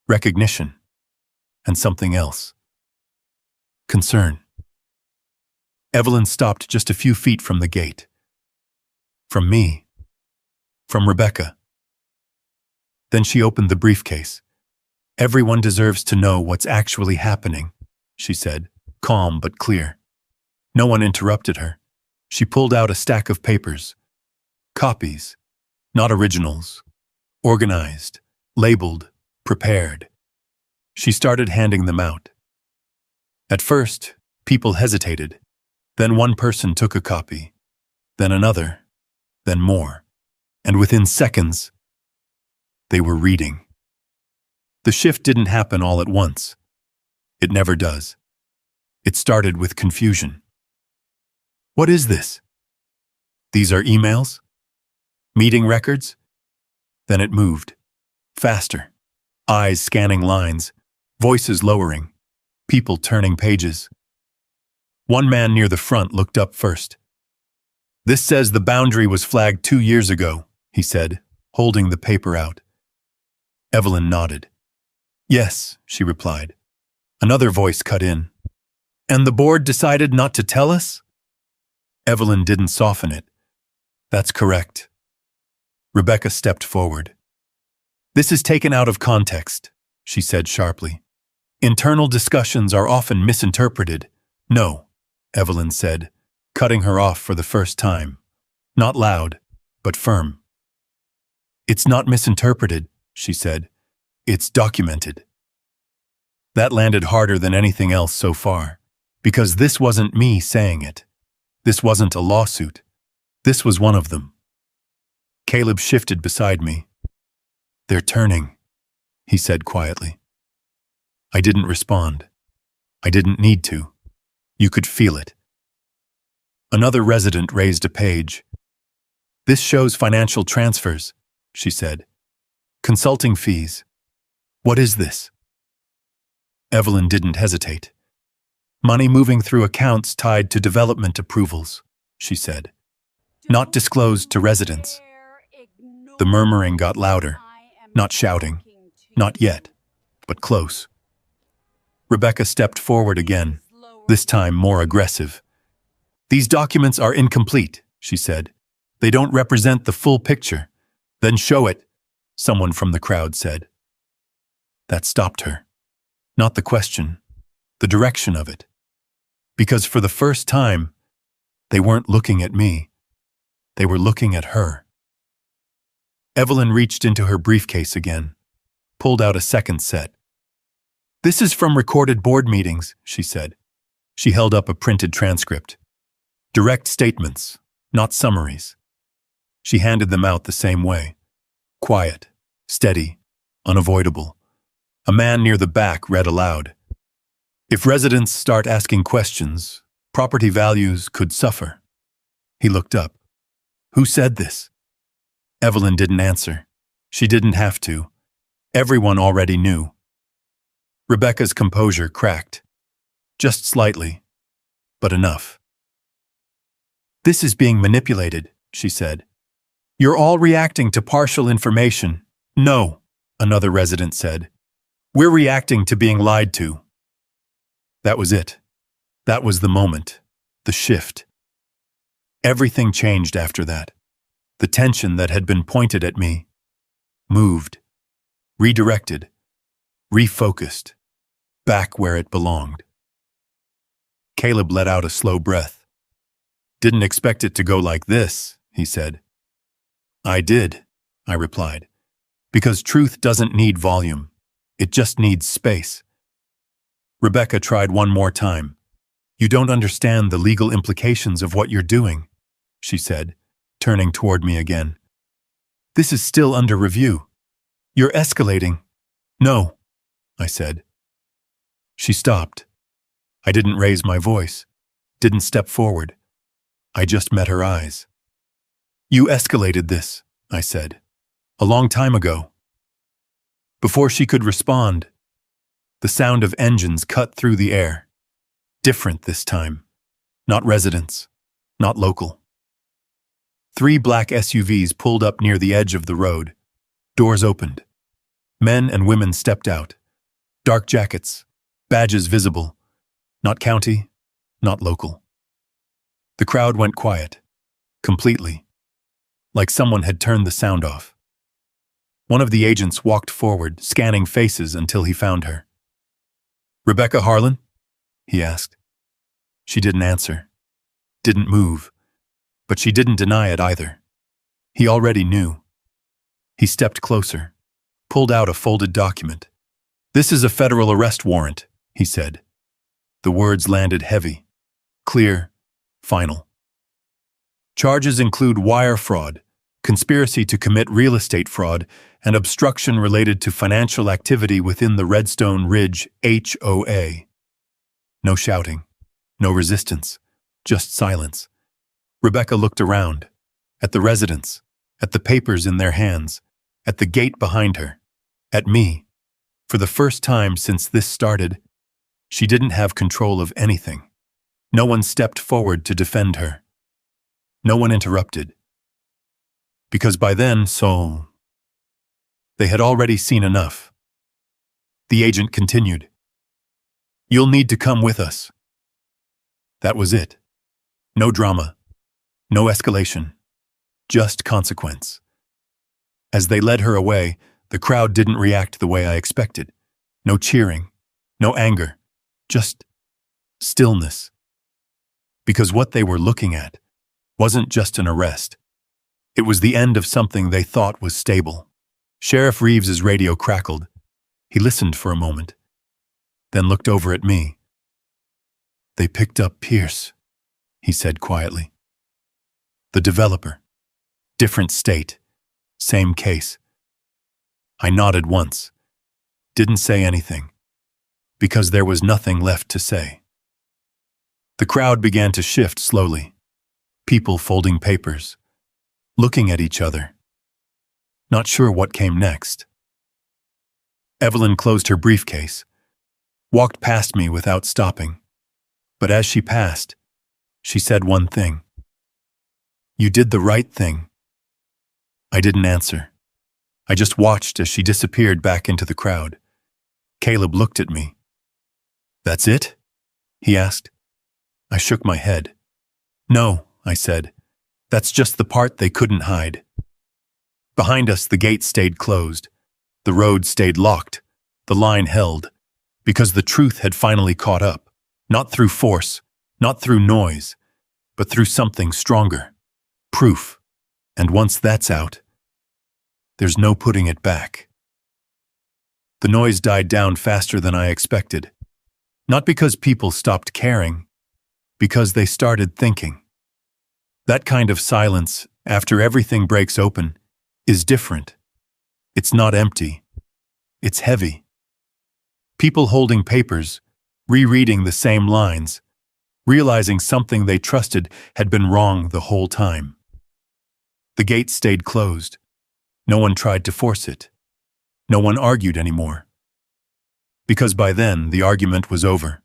Recognition. And something else. Concern. Evelyn stopped just a few feet from the gate. From me. From Rebecca. Then she opened the briefcase. "Everyone deserves to know what's actually happening," she said, calm but clear. No one interrupted her. She pulled out a stack of papers. Copies. Not originals. Organized. Labeled. Prepared. She started handing them out. At first, people hesitated. Then one person took a copy. Then another. Then more. And within seconds, they were reading. The shift didn't happen all at once. It never does. It started with confusion. "What is this? These are emails? Meeting records?" Then it moved. Faster. Eyes scanning lines. Voices lowering. People turning pages. One man near the front looked up first. "This says the boundary was flagged 2 years ago," he said, holding the paper out. Evelyn nodded. "Yes," she replied. Another voice cut in. "And the board decided not to tell us?" Evelyn didn't soften it. "That's correct." Rebecca stepped forward. "This is taken out of context," she said sharply. "Internal discussions are often misinterpreted." "No," Evelyn said, cutting her off for the first time. Not loud, but firm. "It's not misinterpreted," she said. "It's documented." That landed harder than anything else so far, because this wasn't me saying it. This wasn't a lawsuit. This was one of them. Caleb shifted beside me. "They're turning," he said quietly. I didn't respond. I didn't need to. You could feel it. Another resident raised a page. "This shows financial transfers," she said. "Consulting fees. What is this?" Evelyn didn't hesitate. "Money moving through accounts tied to development approvals," she said. "Not disclosed to residents." The murmuring got louder. Not shouting. Not yet, but close. Rebecca stepped forward again, this time more aggressive. "These documents are incomplete," she said. "They don't represent the full picture." "Then show it," someone from the crowd said. That stopped her. Not the question, the direction of it. Because for the first time, they weren't looking at me. They were looking at her. Evelyn reached into her briefcase again, pulled out a second set. "This is from recorded board meetings," she said. She held up a printed transcript. "Direct statements, not summaries." She handed them out the same way. Quiet, steady, unavoidable. A man near the back read aloud. If residents start asking questions, property values could suffer. He looked up. Who said this? Evelyn didn't answer. She didn't have to. Everyone already knew. Rebecca's composure cracked. Just slightly, but enough. This is being manipulated, she said. You're all reacting to partial information. No, another resident said. We're reacting to being lied to. That was it. That was the moment. The shift. Everything changed after that. The tension that had been pointed at me moved, redirected, refocused, back where it belonged. Caleb let out a slow breath. Didn't expect it to go like this, he said. I did, I replied, because truth doesn't need volume. It just needs space. Rebecca tried one more time. You don't understand the legal implications of what you're doing, she said, turning toward me again. This is still under review. You're escalating. No, I said. She stopped. I didn't raise my voice, didn't step forward. I just met her eyes. You escalated this, I said, a long time ago. Before she could respond, the sound of engines cut through the air. Different this time. Not residents, not local. 3 black SUVs pulled up near the edge of the road. Doors opened. Men and women stepped out. Dark jackets, badges visible. Not county, not local. The crowd went quiet, completely, like someone had turned the sound off. One of the agents walked forward, scanning faces until he found her. Rebecca Harlan? He asked. She didn't answer, didn't move, but she didn't deny it either. He already knew. He stepped closer, pulled out a folded document. This is a federal arrest warrant, he said. The words landed heavy, clear, final. Charges include wire fraud, conspiracy to commit real estate fraud, and obstruction related to financial activity within the Redstone Ridge HOA. No shouting, no resistance, just silence. Rebecca looked around, at the residents, at the papers in their hands, at the gate behind her, at me. For the first time since this started, she didn't have control of anything. No one stepped forward to defend her. No one interrupted. Because by then, they had already seen enough. The agent continued. You'll need to come with us. That was it. No drama. No escalation. Just consequence. As they led her away, the crowd didn't react the way I expected. No cheering. No anger. Just stillness. Because what they were looking at wasn't just an arrest. It was the end of something they thought was stable. Sheriff Reeves's radio crackled. He listened for a moment, then looked over at me. They picked up Pierce, he said quietly. The developer. Different state. Same case. I nodded once. Didn't say anything. Because there was nothing left to say. The crowd began to shift slowly. People folding papers. Looking at each other. Not sure what came next. Evelyn closed her briefcase. Walked past me without stopping. But as she passed, she said one thing. You did the right thing. I didn't answer. I just watched as she disappeared back into the crowd. Caleb looked at me. That's it? He asked. I shook my head. No, I said. That's just the part they couldn't hide. Behind us, the gate stayed closed. The road stayed locked. The line held. Because the truth had finally caught up. Not through force, not through noise, but through something stronger. Proof. And once that's out, there's no putting it back. The noise died down faster than I expected. Not because people stopped caring, because they started thinking. That kind of silence, after everything breaks open, is different. It's not empty. It's heavy. People holding papers, rereading the same lines, realizing something they trusted had been wrong the whole time. The gate stayed closed. No one tried to force it. No one argued anymore. Because by then, the argument was over.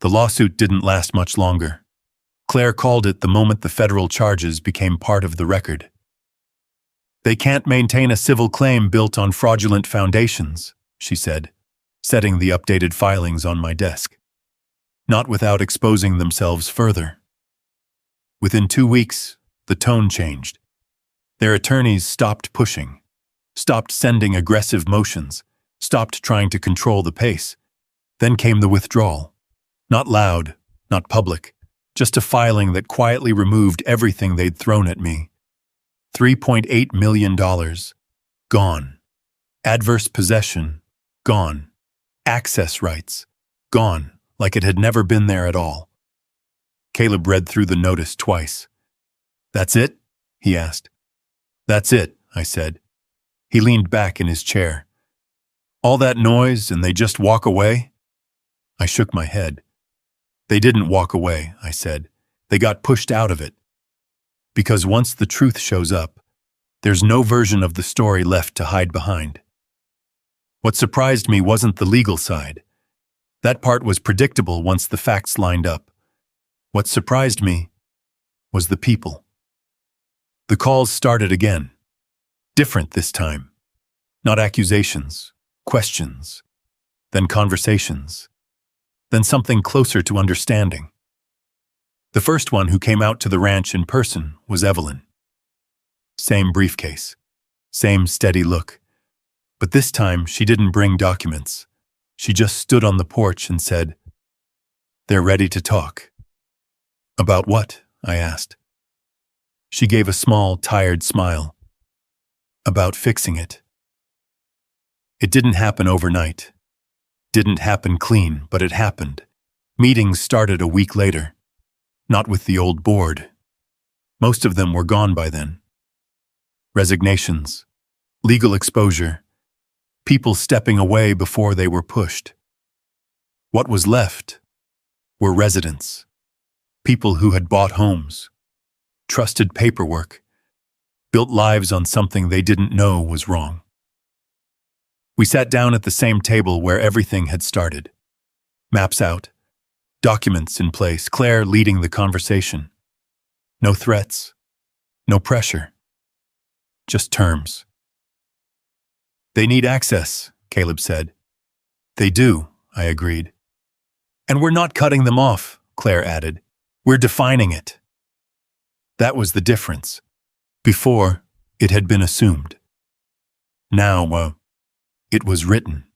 The lawsuit didn't last much longer. Claire called it the moment the federal charges became part of the record. They can't maintain a civil claim built on fraudulent foundations, she said, setting the updated filings on my desk. Not without exposing themselves further. Within 2 weeks, the tone changed. Their attorneys stopped pushing, stopped sending aggressive motions, stopped trying to control the pace. Then came the withdrawal. Not loud, not public, just a filing that quietly removed everything they'd thrown at me. $3.8 million. Gone. Adverse possession. Gone. Access rights. Gone, like it had never been there at all. Caleb read through the notice twice. "That's it?" he asked. "That's it," I said. He leaned back in his chair. "All that noise and they just walk away?" I shook my head. "They didn't walk away," I said. "They got pushed out of it. Because once the truth shows up, there's no version of the story left to hide behind." What surprised me wasn't the legal side. That part was predictable once the facts lined up. What surprised me was the people. The calls started again. Different this time. Not accusations, questions, then conversations, then something closer to understanding. The first one who came out to the ranch in person was Evelyn. Same briefcase, same steady look. But this time she didn't bring documents. She just stood on the porch and said, "They're ready to talk." "About what?" I asked. She gave a small, tired smile. "About fixing it." It didn't happen overnight. Didn't happen clean, but it happened. Meetings started a week later. Not with the old board. Most of them were gone by then. Resignations, legal exposure, people stepping away before they were pushed. What was left were residents, people who had bought homes, trusted paperwork, built lives on something they didn't know was wrong. We sat down at the same table where everything had started. Maps out. Documents in place, Claire leading the conversation. No threats, no pressure, just terms. "They need access," Caleb said. "They do," I agreed. "And we're not cutting them off," Claire added. "We're defining it." That was the difference. Before, it had been assumed. Now, it was written.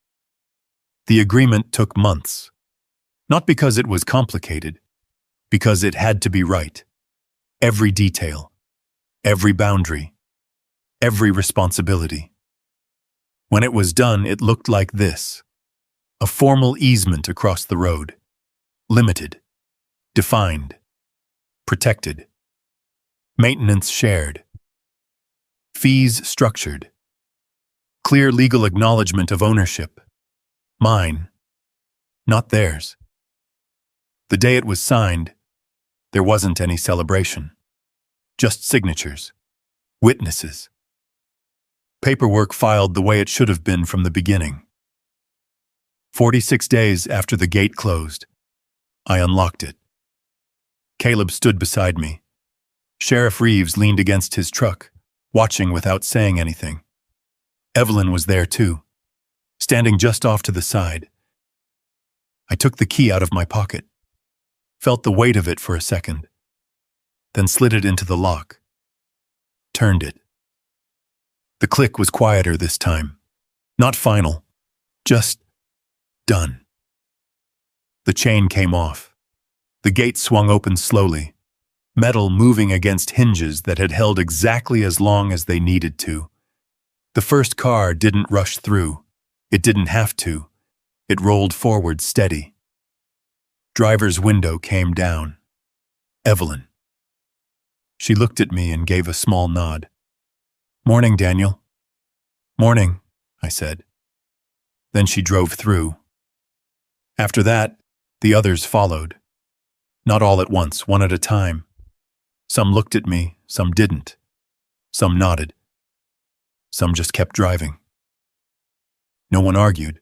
The agreement took months. Not because it was complicated, because it had to be right. Every detail, every boundary, every responsibility. When it was done, it looked like this: a formal easement across the road. Limited, defined, protected. Maintenance shared. Fees structured. Clear legal acknowledgement of ownership. Mine, not theirs. The day it was signed, there wasn't any celebration. Just signatures, witnesses. Paperwork filed the way it should have been from the beginning. 46 days after the gate closed, I unlocked it. Caleb stood beside me. Sheriff Reeves leaned against his truck, watching without saying anything. Evelyn was there too, standing just off to the side. I took the key out of my pocket, felt the weight of it for a second, then slid it into the lock, turned it. The click was quieter this time, not final, just done. The chain came off. The gate swung open slowly, metal moving against hinges that had held exactly as long as they needed to. The first car didn't rush through. It didn't have to. It rolled forward steady. Driver's window came down. Evelyn. She looked at me and gave a small nod. "Morning, Daniel." "Morning," I said. Then she drove through. After that, the others followed. Not all at once, one at a time. Some looked at me, some didn't. Some nodded. Some just kept driving. No one argued.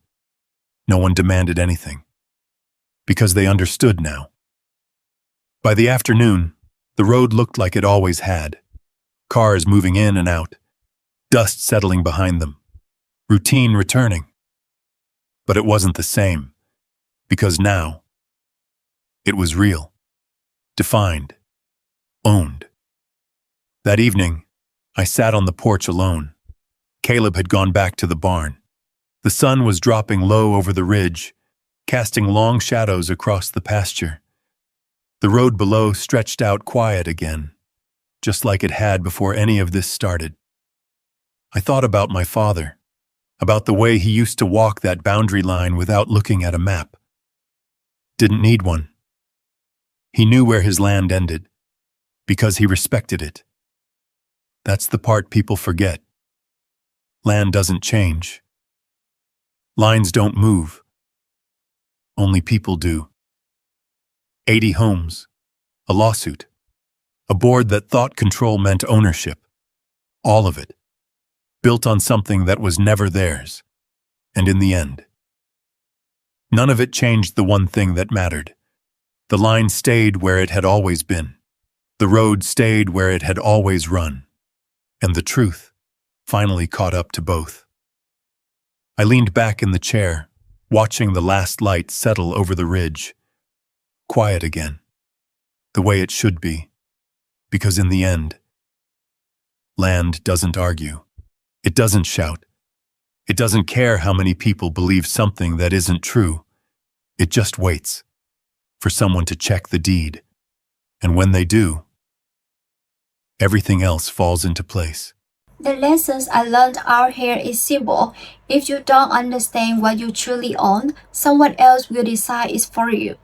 No one demanded anything. Because they understood now. By the afternoon, the road looked like it always had. Cars moving in and out. Dust settling behind them. Routine returning. But it wasn't the same. Because now, it was real. Defined. Owned. That evening, I sat on the porch alone. Caleb had gone back to the barn. The sun was dropping low over the ridge, casting long shadows across the pasture. The road below stretched out quiet again, just like it had before any of this started. I thought about my father, about the way he used to walk that boundary line without looking at a map. Didn't need one. He knew where his land ended, because he respected it. That's the part people forget. Land doesn't change. Lines don't move. Only people do. 80 homes, a lawsuit, a board that thought control meant ownership. All of it. Built on something that was never theirs. And in the end, none of it changed the one thing that mattered. The line stayed where it had always been. The road stayed where it had always run. And the truth finally caught up to both. I leaned back in the chair, watching the last light settle over the ridge. Quiet again. The way it should be. Because in the end, land doesn't argue. It doesn't shout. It doesn't care how many people believe something that isn't true. It just waits for someone to check the deed. And when they do, everything else falls into place. The lessons I learned out here is simple. If you don't understand what you truly own, someone else will decide it's for you.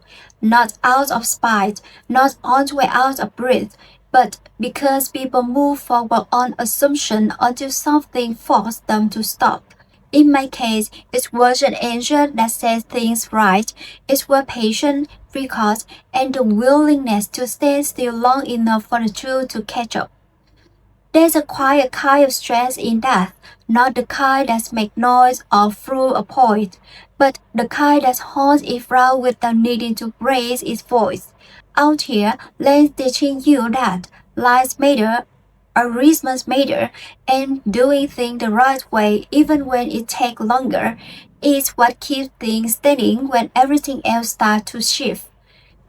Not out of spite, not only out of breath, but because people move forward on assumption until something forces them to stop. In my case, it was an angel that says things right. It was patience, recourse, and the willingness to stay still long enough for the truth to catch up. There's a quiet kind of strength in that, not the kind that makes noise or through a point, but the kind that holds it proud without needing to raise its voice. Out here, let's teaching you that lives matter, arrangements matter, and doing things the right way, even when it takes longer, is what keeps things standing when everything else starts to shift.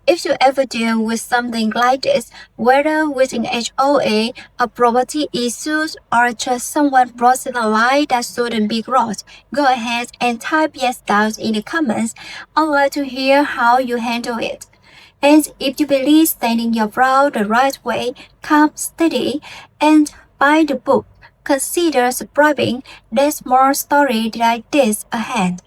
If you ever deal with something like this, whether with an HOA, a property issues, or just someone crossing a line that shouldn't be crossed, go ahead and type yes down in the comments. I'd like to hear how you handle it. And if you believe standing your ground the right way, come steady and buy the book. Consider subscribing. There's more stories like this ahead.